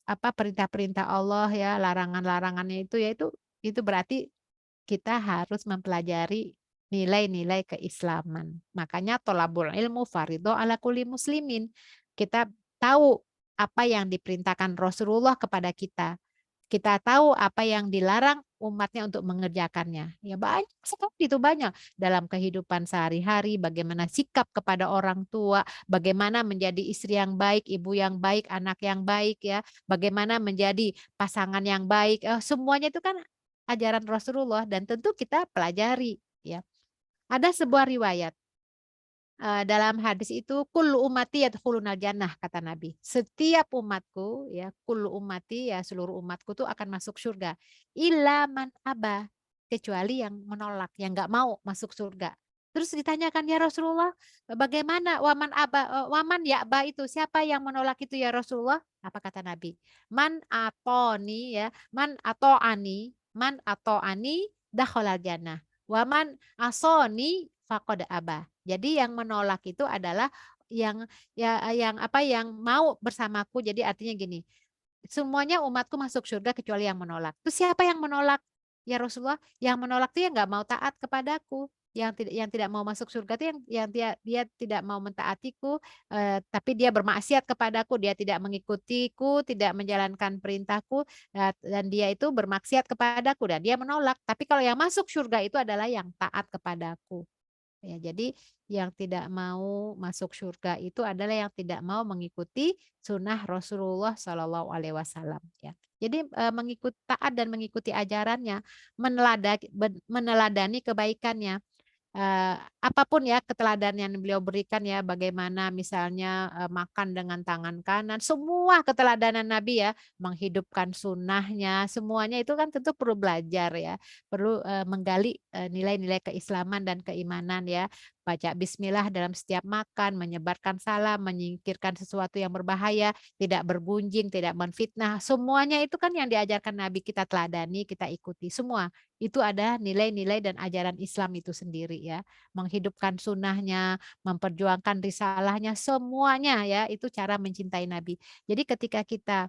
apa perintah-perintah Allah ya, larangan-larangannya itu ya itu berarti kita harus mempelajari nilai-nilai keislaman. Makanya tolabul ilmu faridho ala kulli muslimin. Kita tahu apa yang diperintahkan Rasulullah kepada kita. Kita tahu apa yang dilarang umatnya untuk mengerjakannya. Ya banyak sekali itu banyak. Dalam kehidupan sehari-hari, bagaimana sikap kepada orang tua, bagaimana menjadi istri yang baik, ibu yang baik, anak yang baik ya, bagaimana menjadi pasangan yang baik. Semuanya itu kan ajaran Rasulullah dan tentu kita pelajari ya. Ada sebuah riwayat dalam hadis itu kullu ummati yadkhulunal jannah kata Nabi. Setiap umatku ya kullu ummati ya seluruh umatku tuh akan masuk surga. Illa man aba kecuali yang menolak, yang nggak mau masuk surga. Terus ditanyakan ya Rasulullah, bagaimana waman aba waman ya'ba itu siapa yang menolak itu ya Rasulullah? Apa kata Nabi? Man atoni ya, man atoani dakhalal jannah. Waman asoni faqad aba. Jadi yang menolak itu adalah yang apa yang mau bersamaku. Jadi artinya gini, semuanya umatku masuk surga kecuali yang menolak. Terus siapa yang menolak? Ya Rasulullah, yang menolak itu yang nggak mau taat kepadaku. Yang tidak mau masuk surga itu yang dia tidak mau mentaatiku, tapi dia bermaksiat kepadaku, dia tidak mengikutiku, tidak menjalankan perintahku, dan dia itu bermaksiat kepadaku dan dia menolak. Tapi kalau yang masuk surga itu adalah yang taat kepadaku. Ya, jadi yang tidak mau masuk surga itu adalah yang tidak mau mengikuti sunnah Rasulullah Shallallahu Alaihi Wasallam. Ya, jadi mengikuti taat dan mengikuti ajarannya, meneladani kebaikannya. Apapun ya keteladan yang beliau berikan ya, bagaimana misalnya makan dengan tangan kanan, semua keteladanan Nabi ya, menghidupkan sunnahnya, semuanya itu kan tentu perlu belajar ya, perlu menggali nilai-nilai keislaman dan keimanan ya, baca bismillah dalam setiap makan, menyebarkan salam, menyingkirkan sesuatu yang berbahaya, tidak bergunjing, tidak menfitnah, semuanya itu kan yang diajarkan Nabi, kita teladani, kita ikuti semua. Itu ada nilai-nilai dan ajaran Islam itu sendiri ya. Menghidupkan sunnahnya, memperjuangkan risalahnya, semuanya ya itu cara mencintai Nabi. Jadi ketika kita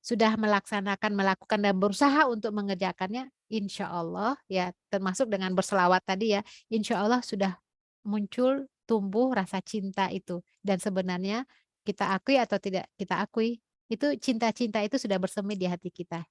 sudah melakukan dan berusaha untuk mengerjakannya, insya Allah ya termasuk dengan berselawat tadi ya, insya Allah sudah muncul tumbuh rasa cinta itu. Dan sebenarnya kita akui atau tidak kita akui, itu cinta-cinta itu sudah bersemi di hati kita.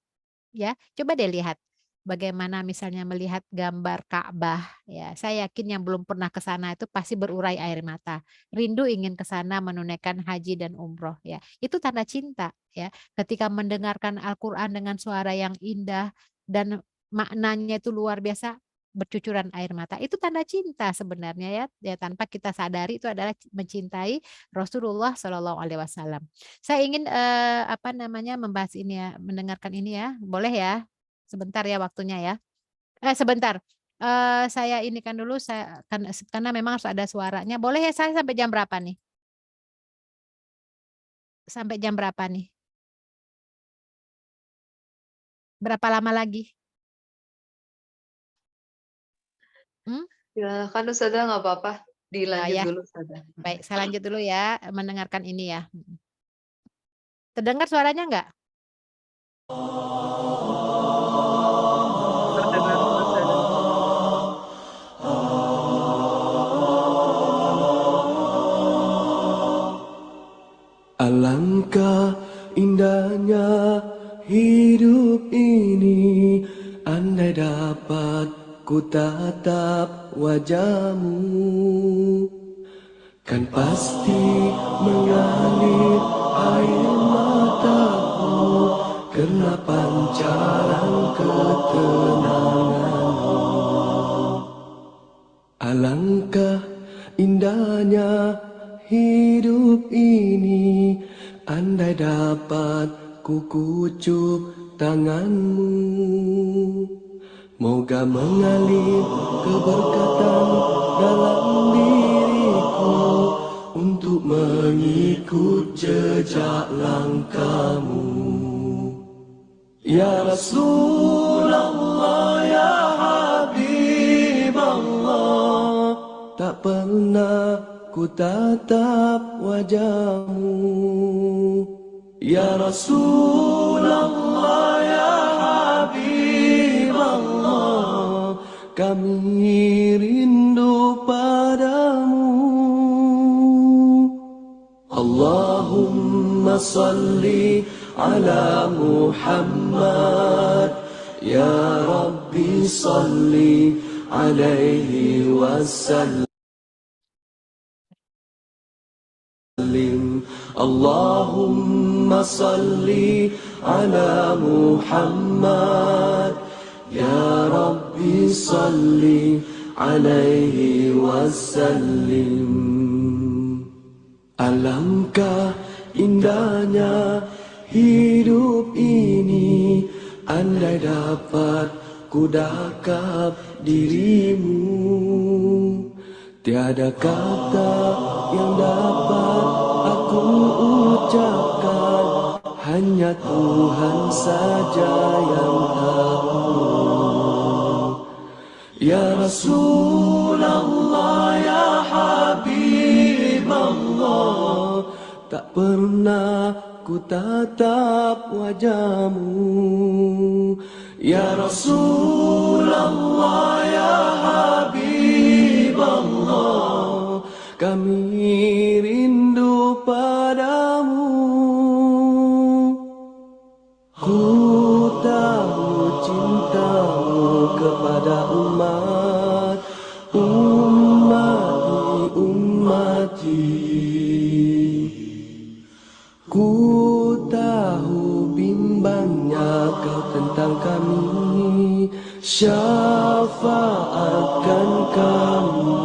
Ya, coba deh lihat bagaimana misalnya melihat gambar Ka'bah ya. Saya yakin yang belum pernah ke sana itu pasti berurai air mata. Rindu ingin ke sana menunaikan haji dan umroh ya. Itu tanda cinta ya. Ketika mendengarkan Al-Qur'an dengan suara yang indah dan maknanya itu luar biasa, bercucuran air mata. Itu tanda cinta sebenarnya ya. Ya tanpa kita sadari itu adalah mencintai Rasulullah Shallallahu alaihi wasallam. Saya ingin apa namanya membahas ini ya, mendengarkan ini ya. Boleh ya? Sebentar ya waktunya ya. Sebentar. Saya ini kan dulu saya karena memang harus ada suaranya. Boleh ya saya sampai jam berapa nih? Sampai jam berapa nih? Berapa lama lagi? Hmm? Silakan Ustazah, nggak apa-apa. Dilanjut Ya. dulu Ustazah. Baik, saya lanjut dulu ya mendengarkan ini ya. Terdengar suaranya enggak? Terdengar Ustazah. Alangkah indahnya hidup ini, andai dapat ku tatap wajahmu, kan pasti mengalir air mataku karena pancaran ketenanganmu. Alangkah indahnya hidup ini, andai dapat ku kucup tanganmu, moga mengalir keberkatan dalam diriku untuk mengikut jejak langkahmu. Ya Rasulullah, ya Habiballah, tak pernah ku tatap wajahmu. Ya Rasulullah, ya Habiballah, kami rindu padamu. Allahumma salli ala Muhammad, ya Rabbi salli alaihi wasallam. Allahumma salli ala Muhammad, ya Rabbi salli alaihi wasallim. Alangkah indahnya hidup ini, andai dapat ku dakap dirimu, tiada kata yang dapat aku ucapkan, hanya Tuhan saja yang tahu. Ya Rasulullah, ya Habiballah, tak pernah ku tatap wajahmu. Ya Rasulullah, ya Habiballah, kami rindu padamu. Ku tahu cintamu kepada umat ummati. Ku tahu bimbangnya kau tentang kami, syafaatkan kami.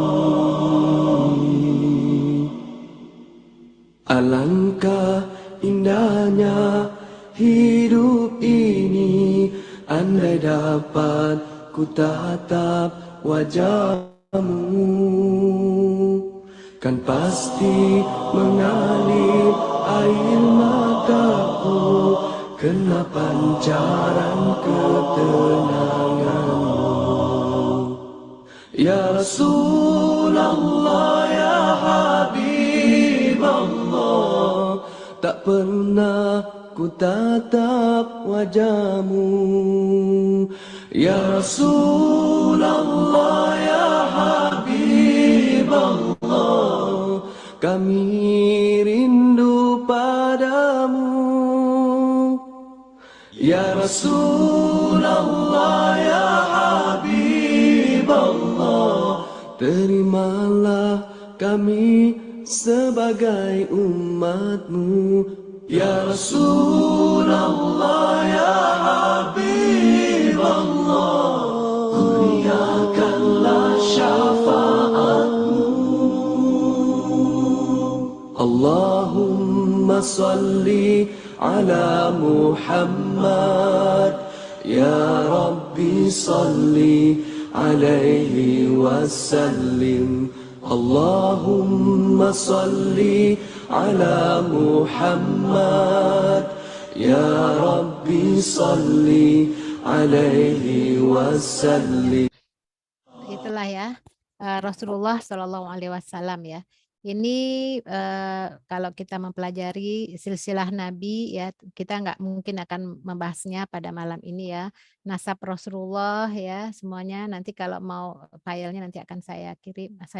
Alangkah indahnya hidup ini, andai dapat ku tatap wajahmu, kan pasti mengalir air mataku kena pancaran ketenanganmu. Ya Rasulullah, ya Habiballah, tak pernah ku tatap wajahmu. Ya Rasulullah, ya Habiballah, kami rindu padamu. Ya Rasulullah, ya Habiballah, terimalah kami sebagai umatmu. Ya Rasulullah, ya Habiballah, kurniakanlah syafaatmu. Allahumma salli ala Muhammad, ya Rabbi salli alaihi wasallim. Allahumma salli ala Muhammad, ya Rabbi salli alaihi wasallim. Itulah ya Rasulullah Shallallahu Alaihi Wasallam ya. Ini kalau kita mempelajari silsilah Nabi ya, kita nggak mungkin akan membahasnya pada malam ini ya. Nasab Rasulullah ya, semuanya nanti kalau mau filenya nanti akan saya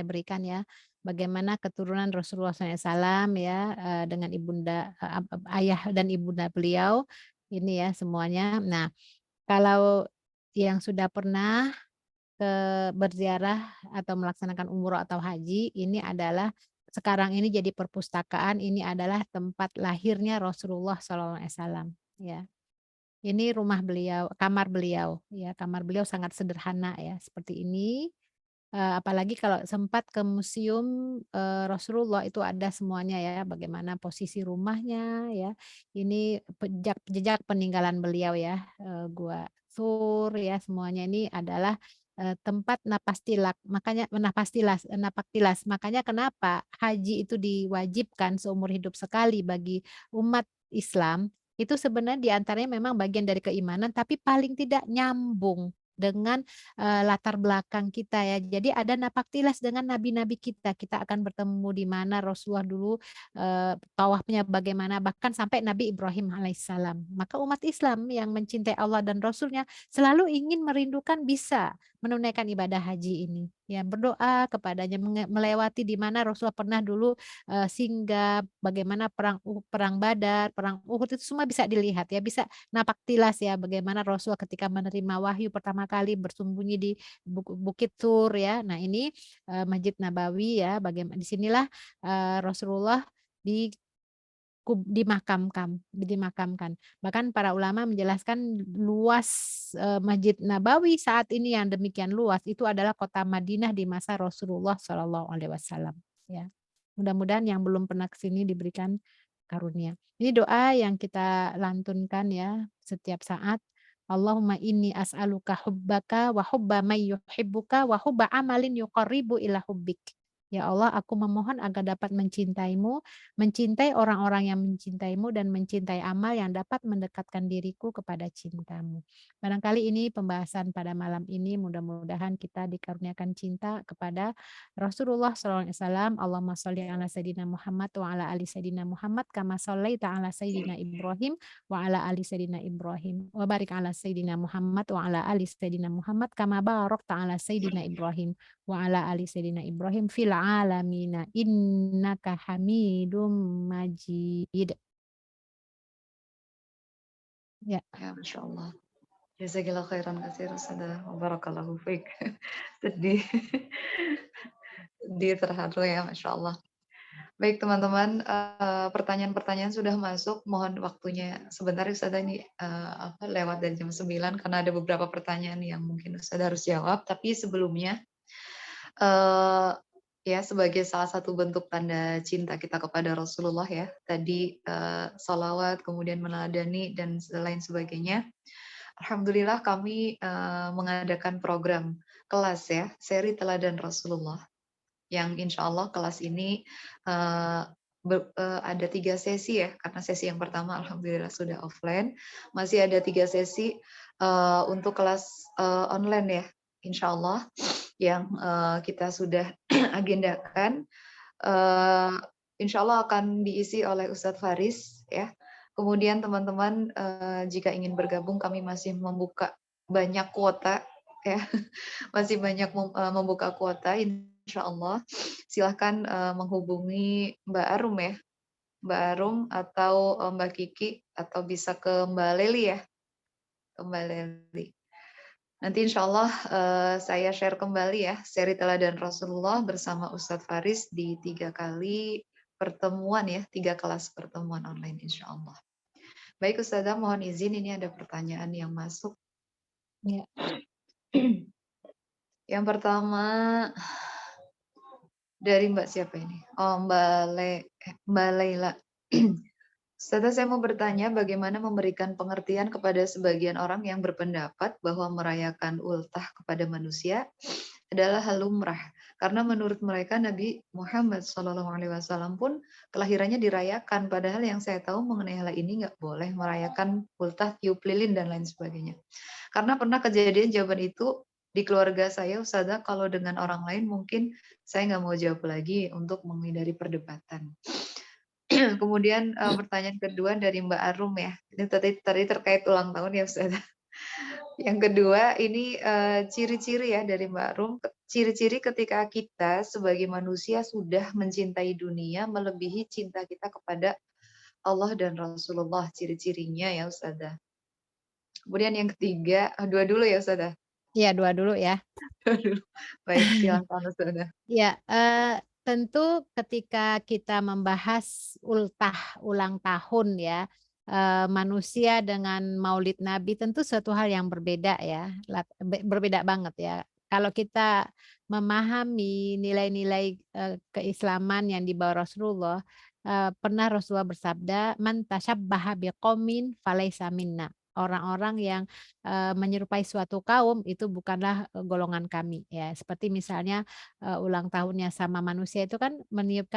berikan ya. Bagaimana keturunan Rasulullah SAW ya dengan ibunda ayah dan ibunda beliau ini ya semuanya. Nah, kalau yang sudah pernah berziarah atau melaksanakan umroh atau haji, ini adalah sekarang ini jadi perpustakaan, ini adalah tempat lahirnya Rasulullah SAW ya. Ini rumah beliau, kamar beliau ya, kamar beliau sangat sederhana ya, seperti ini. Apalagi kalau sempat ke museum Rasulullah itu ada semuanya ya, bagaimana posisi rumahnya ya. Ini jejak peninggalan beliau ya, Gua Sur ya, semuanya ini adalah tempat napaktilas. Makanya kenapa haji itu diwajibkan seumur hidup sekali bagi umat Islam, itu sebenarnya diantaranya memang bagian dari keimanan, tapi paling tidak nyambung dengan latar belakang kita ya. Jadi ada napaktilas dengan nabi-nabi kita. Kita akan bertemu di mana Rasulullah dulu tawafnya bagaimana, bahkan sampai Nabi Ibrahim alaihissalam. Maka umat Islam yang mencintai Allah dan Rasulnya selalu ingin merindukan bisa menunaikan ibadah haji ini. Ya, berdoa kepadanya melewati di mana Rasulullah pernah dulu singgah, bagaimana perang Badar, perang Uhud itu semua bisa dilihat ya, bisa napaktilas ya bagaimana Rasulullah ketika menerima wahyu pertama kali bersembunyi di Bukit Tur ya. Nah, ini Masjid Nabawi ya, bagaimana disinilah Rasulullah dimakamkan. Bahkan para ulama menjelaskan luas Masjid Nabawi saat ini yang demikian luas itu adalah kota Madinah di masa Rasulullah Shallallahu Alaihi Wasallam. Ya, mudah-mudahan yang belum pernah ke sini diberikan karunia. Ini doa yang kita lantunkan ya setiap saat. Allahumma inni as'aluka hubbaka wa hubba may yuhibbuka wa hubba amalin yuqarribu ila hubbik. Ya Allah, aku memohon agar dapat mencintaimu, mencintai orang-orang yang mencintaimu, dan mencintai amal yang dapat mendekatkan diriku kepada cintamu. Barangkali ini pembahasan pada malam ini, mudah-mudahan kita dikaruniakan cinta kepada Rasulullah SAW. Allahumma sholli ala Sayyidina Muhammad wa ala ali Sayyidina Muhammad, kama shollaita ala Sayyidina Ibrahim wa ala ali Sayyidina Ibrahim. Wa barik ala Sayyidina Muhammad wa ala ali Sayyidina Muhammad, kama barakta ala Sayyidina Ibrahim wa ala ali Sayyidina Ibrahim fil alamina innaka hamidum majid. Ya. Ya, Masya Allah. Jazakallah khairan katsir Ustazah. Wa barakallahu fiik. Sedih. Sedih terharu ya, Masya Allah. Baik teman-teman, pertanyaan-pertanyaan sudah masuk. Mohon waktunya sebentar Ustazah, ini lewat dari jam 9 karena ada beberapa pertanyaan yang mungkin Ustazah harus jawab. Tapi sebelumnya, eh, ya sebagai salah satu bentuk tanda cinta kita kepada Rasulullah ya, tadi salawat, kemudian meneladani dan lain sebagainya. Alhamdulillah kami mengadakan program kelas ya, seri teladan Rasulullah, yang insya Allah kelas ini ada 3 sesi ya, karena sesi yang pertama alhamdulillah sudah offline, masih ada 3 sesi untuk kelas online ya, insya Allah, yang kita sudah agendakan. Insya Allah akan diisi oleh Ustadz Faris ya. Kemudian teman-teman jika ingin bergabung, kami masih membuka banyak kuota ya, masih banyak membuka kuota insya Allah. Silahkan menghubungi Mbak Arum ya, Mbak Arum atau Mbak Kiki, atau bisa ke Mbak Leli ya, ke Mbak Leli. Nanti insya Allah saya share kembali ya seri teladan Rasulullah bersama Ustadz Faris di 3 kali pertemuan ya, 3 kelas pertemuan online insya Allah. Baik Ustazah, mohon izin ini ada pertanyaan yang masuk. Ya. Yang pertama dari Mbak siapa ini? Oh, Mbak Laila. Ustazah, saya mau bertanya bagaimana memberikan pengertian kepada sebagian orang yang berpendapat bahwa merayakan ultah kepada manusia adalah hal lumrah. Karena menurut mereka Nabi Muhammad SAW pun kelahirannya dirayakan. Padahal yang saya tahu mengenai hal ini nggak boleh merayakan ultah, tiup lilin, dan lain sebagainya. Karena pernah kejadian jawaban itu di keluarga saya, Ustazah, kalau dengan orang lain mungkin saya nggak mau jawab lagi untuk menghindari perdebatan. Kemudian pertanyaan kedua dari Mbak Arum ya. Ini tadi terkait ulang tahun ya Ustazah. Yang kedua ini ciri-ciri ya dari Mbak Arum. Ciri-ciri ketika kita sebagai manusia sudah mencintai dunia melebihi cinta kita kepada Allah dan Rasulullah. Ciri-cirinya ya Ustazah. Kemudian yang ketiga, dua dulu ya Ustazah. Iya, 2 dulu ya. Baik, silakan Ustazah. Ya, tentu ketika kita membahas ulang tahun ya, manusia dengan Maulid Nabi tentu suatu hal yang berbeda ya, berbeda banget ya. Kalau kita memahami nilai-nilai keislaman yang dibawa Rasulullah, pernah Rasulullah bersabda, "Man tasyabbaha biqaumin falaisa minna." Orang-orang yang menyerupai suatu kaum itu bukanlah golongan kami ya. Seperti misalnya ulang tahunnya sama manusia itu kan meniup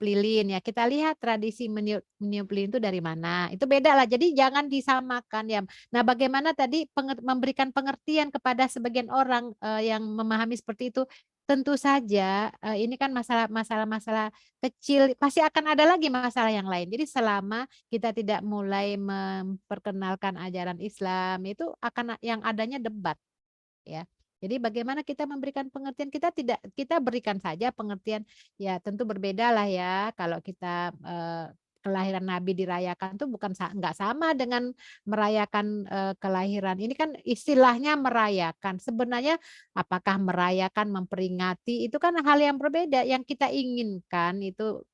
lilin ya. Kita lihat tradisi meniup lilin itu dari mana. Itu beda lah. Jadi jangan disamakan ya. Nah, bagaimana tadi memberikan pengertian kepada sebagian orang yang memahami seperti itu. Tentu saja ini kan masalah kecil, pasti akan ada lagi masalah yang lain. Jadi selama kita tidak mulai memperkenalkan ajaran Islam, itu akan yang adanya debat ya. Jadi bagaimana kita memberikan pengertian, kita berikan saja pengertian ya, tentu berbeda lah ya kalau kita kelahiran Nabi dirayakan tuh bukan nggak sama dengan merayakan kelahiran. Ini kan istilahnya merayakan. Sebenarnya apakah merayakan, memperingati itu kan hal yang berbeda. Yang kita inginkan itu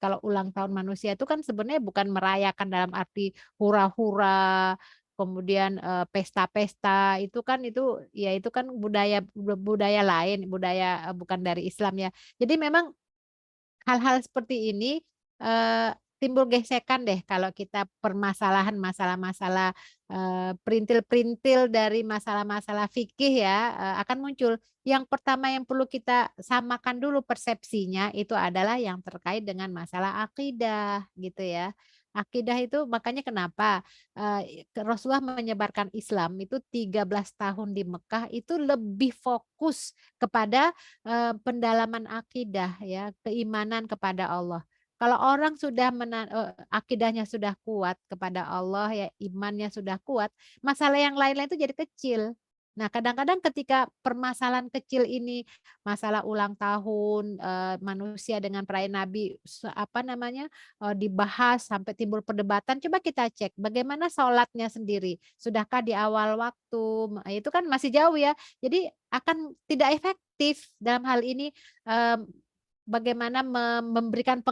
kalau ulang tahun manusia itu kan sebenarnya bukan merayakan dalam arti hura-hura, kemudian pesta-pesta itu kan budaya budaya lain, budaya bukan dari Islam ya. Jadi memang hal-hal seperti ini timbul gesekan deh kalau kita permasalahan masalah-masalah perintil-perintil dari masalah-masalah fikih ya akan muncul. Yang pertama yang perlu kita samakan dulu persepsinya itu adalah yang terkait dengan masalah akidah gitu ya. Akidah itu makanya kenapa Rasulullah menyebarkan Islam itu 13 tahun di Mekah itu lebih fokus kepada pendalaman akidah ya, keimanan kepada Allah. Kalau orang sudah akidahnya sudah kuat kepada Allah ya, imannya sudah kuat, masalah yang lain-lain itu jadi kecil. Nah, kadang-kadang ketika permasalahan kecil ini, masalah ulang tahun manusia dengan perayaan Nabi, dibahas sampai timbul perdebatan. Coba kita cek bagaimana sholatnya sendiri. Sudahkah di awal waktu? Itu kan masih jauh ya. Jadi akan tidak efektif dalam hal ini. Bagaimana memberikan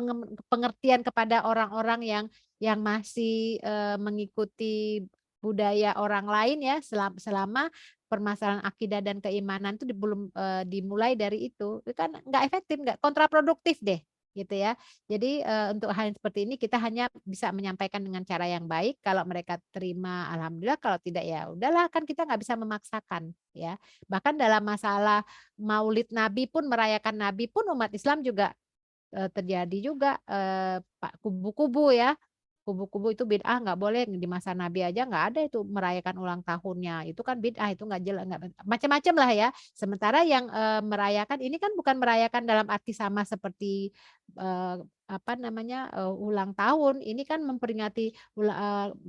pengertian kepada orang-orang yang masih mengikuti budaya orang lain ya, selama permasalahan akidah dan keimanan itu belum dimulai dari itu kan nggak efektif, nggak, kontraproduktif deh gitu ya. Jadi untuk hal seperti ini kita hanya bisa menyampaikan dengan cara yang baik. Kalau mereka terima, alhamdulillah. Kalau tidak ya udahlah, kan kita nggak bisa memaksakan ya. Bahkan dalam masalah Maulid Nabi pun, merayakan Nabi pun, umat Islam juga terjadi juga kubu-kubu ya. Kubu-kubu itu bid'ah, nggak boleh, di masa Nabi aja nggak ada itu merayakan ulang tahunnya, itu kan bid'ah, itu nggak jelas, nggak, macam-macam lah ya. Sementara yang merayakan ini kan bukan merayakan dalam arti sama seperti ulang tahun. Ini kan memperingati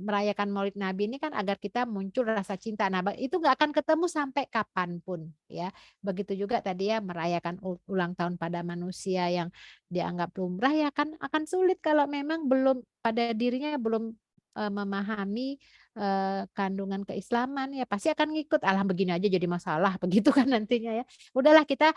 merayakan Maulid Nabi ini kan agar kita muncul rasa cinta. Nah, itu nggak akan ketemu sampai kapanpun ya. Begitu juga tadi ya, merayakan ulang tahun pada manusia yang dianggap lumrah ya akan sulit kalau memang belum pada dirinya belum memahami kandungan keislaman, ya pasti akan ngikut, alah begini aja jadi masalah begitu kan nantinya ya. Udahlah, kita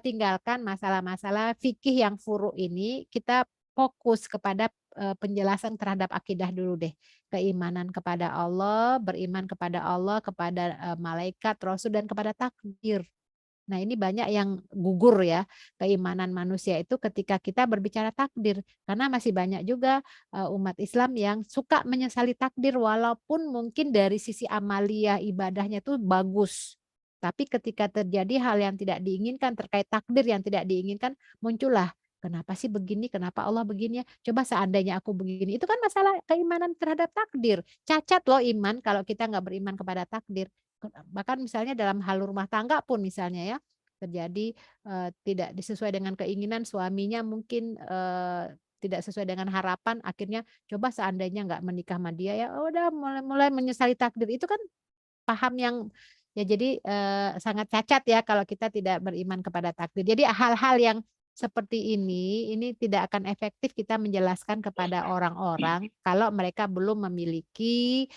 tinggalkan masalah-masalah fikih yang furu ini, kita fokus kepada penjelasan terhadap akidah dulu deh. Keimanan kepada Allah, beriman kepada Allah, kepada malaikat, rasul, dan kepada takdir. Nah, ini banyak yang gugur ya, keimanan manusia itu ketika kita berbicara takdir. Karena masih banyak juga umat Islam yang suka menyesali takdir walaupun mungkin dari sisi amalia ibadahnya itu bagus. Tapi ketika terjadi hal yang tidak diinginkan terkait takdir yang tidak diinginkan, muncullah, kenapa sih begini, kenapa Allah begini ya? Coba seandainya aku begini. Itu kan masalah keimanan terhadap takdir. Cacat loh iman kalau kita nggak beriman kepada takdir. Bahkan misalnya dalam hal rumah tangga pun misalnya ya, terjadi tidak sesuai dengan keinginan suaminya, mungkin tidak sesuai dengan harapan, akhirnya coba seandainya nggak menikah sama dia ya udah mulai menyesali takdir. Itu kan paham yang ya, jadi sangat cacat ya kalau kita tidak beriman kepada takdir. Jadi hal-hal yang seperti ini tidak akan efektif kita menjelaskan kepada orang-orang kalau mereka belum memiliki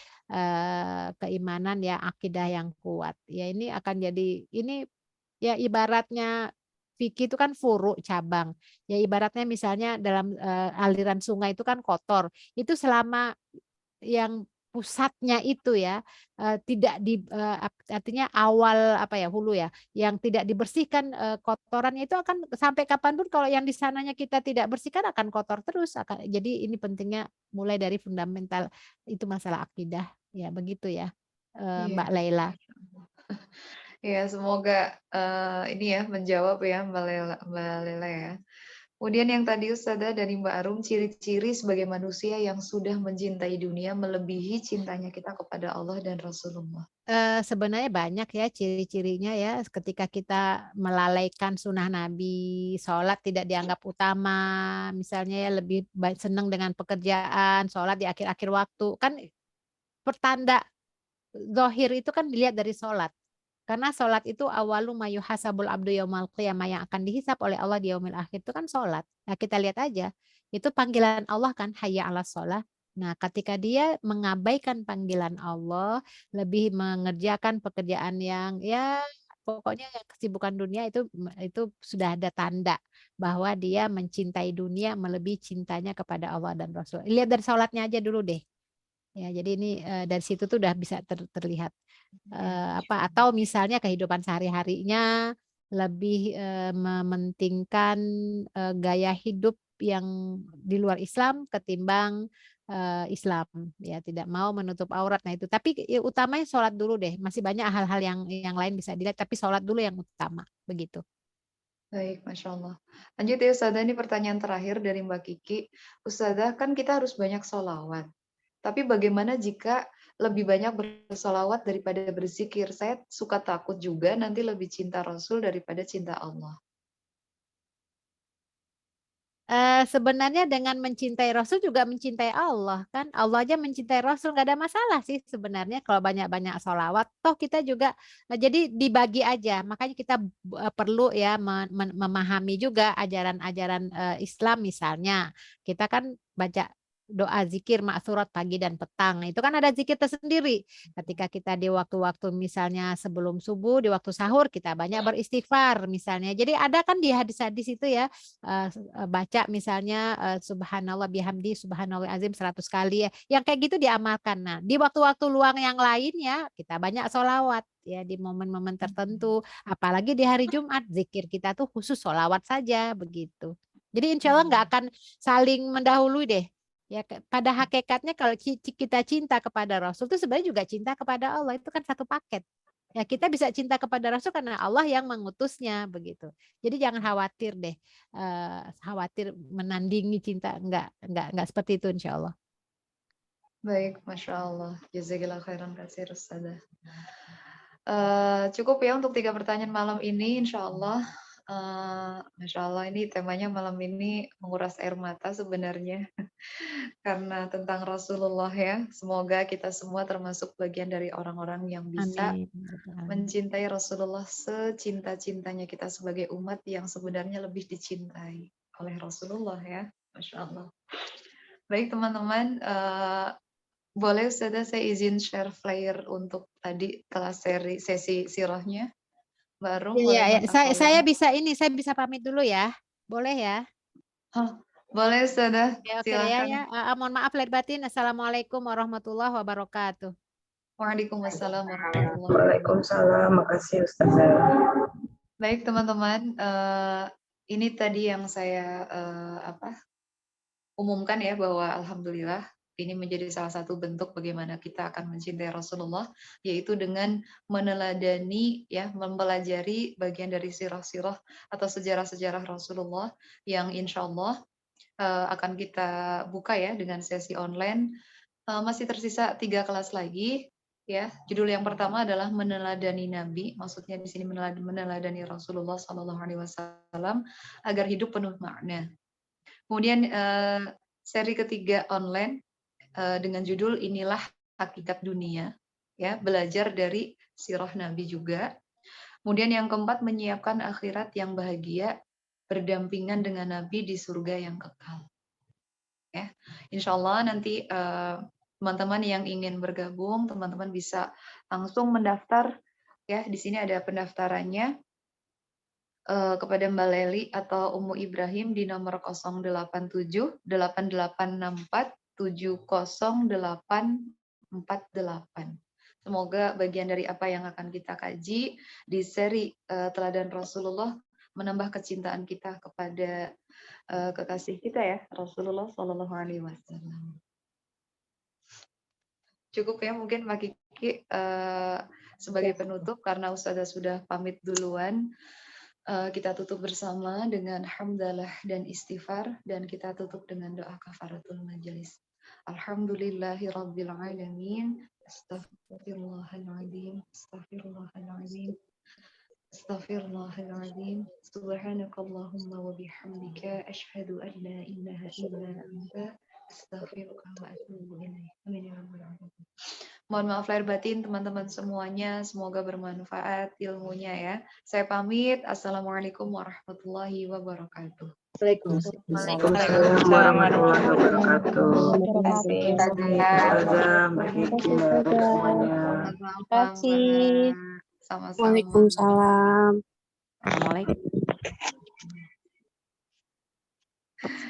keimanan ya, akidah yang kuat. Ya ini akan jadi, ini ya ibaratnya fikih itu kan furu, cabang. Ya ibaratnya misalnya dalam aliran sungai itu kan kotor. Itu selama yang pusatnya itu ya tidak artinya awal hulu ya, yang tidak dibersihkan kotorannya itu akan sampai kapanpun, kalau yang di sananya kita tidak bersihkan akan kotor terus. Jadi ini pentingnya mulai dari fundamental, itu masalah akidah ya, begitu ya Mbak Iya. Laila. Ya, semoga ini ya menjawab ya Mbak Lela ya. Kemudian yang tadi Ustazah dari Mbak Arum, ciri-ciri sebagai manusia yang sudah mencintai dunia melebihi cintanya kita kepada Allah dan Rasulullah. Sebenarnya banyak ya ciri-cirinya ya, ketika kita melalaikan sunnah Nabi, sholat tidak dianggap utama, misalnya ya lebih senang dengan pekerjaan, sholat di akhir-akhir waktu, kan pertanda zahir itu kan dilihat dari sholat. Karena sholat itu awalu mayuhasabul abdu yaumal qiyamah, yang akan dihisap oleh Allah di yaumil akhir itu kan sholat. Nah, kita lihat aja, itu panggilan Allah kan, hayya 'alas sholah. Nah, ketika dia mengabaikan panggilan Allah, lebih mengerjakan pekerjaan yang ya pokoknya yang kesibukan dunia, itu sudah ada tanda bahwa dia mencintai dunia melebihi cintanya kepada Allah dan Rasul. Lihat dari sholatnya aja dulu deh. Ya, jadi ini dari situ tuh udah bisa terlihat atau misalnya kehidupan sehari-harinya lebih mementingkan gaya hidup yang di luar Islam ketimbang Islam, ya tidak mau menutup aurat. Nah itu, tapi utamanya sholat dulu deh. Masih banyak hal-hal yang lain bisa dilihat, tapi sholat dulu yang utama, begitu. Baik, Masya Allah. Lanjut ya Ustazah, ini pertanyaan terakhir dari Mbak Kiki. Ustazah, kan kita harus banyak sholawat. Tapi bagaimana jika lebih banyak bersolawat daripada berzikir? Saya suka takut juga nanti lebih cinta Rasul daripada cinta Allah. sebenarnya dengan mencintai Rasul juga mencintai Allah kan. Allah aja mencintai Rasul, nggak ada masalah sih sebenarnya kalau banyak-banyak sholawat. Toh kita juga jadi dibagi aja. Makanya kita perlu ya memahami juga ajaran-ajaran Islam misalnya. Kita kan baca doa zikir maksurat pagi dan petang. Itu kan ada zikir tersendiri. Ketika kita di waktu-waktu misalnya sebelum subuh, di waktu sahur kita banyak beristighfar misalnya. Jadi ada kan di hadis-hadis itu ya baca misalnya subhanallah bihamdi subhanallah azim 100 kali ya. Yang kayak gitu diamalkan. Nah, di waktu-waktu luang yang lain ya kita banyak sholawat ya di momen-momen tertentu. Apalagi di hari Jumat zikir kita tuh khusus sholawat saja begitu. Jadi insya Allah nggak akan saling mendahului deh. Ya, pada hakikatnya kalau kita cinta kepada Rasul itu sebenarnya juga cinta kepada Allah, itu kan satu paket. Ya, kita bisa cinta kepada Rasul karena Allah yang mengutusnya begitu. Jadi jangan khawatir deh, khawatir menandingi cinta, enggak seperti itu insya Allah. Baik, Masya Allah. Jazakillah khairan katsir Ustazah. Cukup ya untuk 3 pertanyaan malam ini, insya Allah. Masya Allah, ini temanya malam ini menguras air mata sebenarnya. Karena tentang Rasulullah ya. Semoga kita semua termasuk bagian dari orang-orang yang bisa Amin. mencintai Rasulullah secinta-cintanya kita sebagai umat yang sebenarnya lebih dicintai oleh Rasulullah ya. Masya Allah. Baik teman-teman, boleh Ustazah saya izin share flyer untuk tadi kelas sesi sirahnya. Baru Ya, saya bisa pamit dulu ya. Boleh ya? Boleh Ustazah, Ya, oke silakan. ya. Mohon maaf lahir batin. Assalamualaikum warahmatullahi wabarakatuh. Waalaikumsalam warahmatullahi wabarakatuh. Waalaikumsalam, makasih Ustazah. Baik teman-teman, ini tadi yang saya umumkan ya bahwa alhamdulillah ini menjadi salah satu bentuk bagaimana kita akan mencintai Rasulullah, yaitu dengan meneladani ya, mempelajari bagian dari sirah-sirah atau sejarah-sejarah Rasulullah yang insya Allah akan kita buka ya dengan sesi online. Masih tersisa 3 kelas lagi ya. Judul yang pertama adalah meneladani Nabi, maksudnya di sini meneladani Rasulullah SAW agar hidup penuh makna. Kemudian seri ketiga online dengan judul inilah hakikat dunia, ya, belajar dari sirah Nabi juga. Kemudian yang keempat menyiapkan akhirat yang bahagia berdampingan dengan Nabi di surga yang kekal. Ya, insya Allah nanti teman-teman yang ingin bergabung, teman-teman bisa langsung mendaftar. Ya, di sini ada pendaftarannya kepada Mbak Leli atau Ummu Ibrahim di nomor 087 8864 70848. Semoga bagian dari apa yang akan kita kaji di seri Teladan Rasulullah menambah kecintaan kita kepada kekasih kita ya, Rasulullah Shallallahu Alaihi Wasallam. Cukup ya mungkin Mbak Kiki sebagai penutup karena Ustazah sudah pamit duluan. Kita tutup bersama dengan hamdalah dan istighfar dan kita tutup dengan doa kafaratul majelis. Alhamdulillahirabbil alamin. Astaghfirullahaladzim. Astaghfirullahaladzim. Astaghfirullahaladzim. Subhanakallahumma wa bihamdika asyhadu an la ilaha illa anta astaghfiruka wa atubu ilaik. Amin ya rabbal alamin. Mohon maaf lahir batin teman-teman semuanya, semoga bermanfaat ilmunya ya. Saya pamit. Assalamualaikum warahmatullahi wabarakatuh. Waalaikumsalam warahmatullahi wabarakatuh. Terima kasih. Ustazah, Mbak Kiki, semuanya. Terima kasih. Sama-sama. Waalaikumsalam. Assalamualaikum.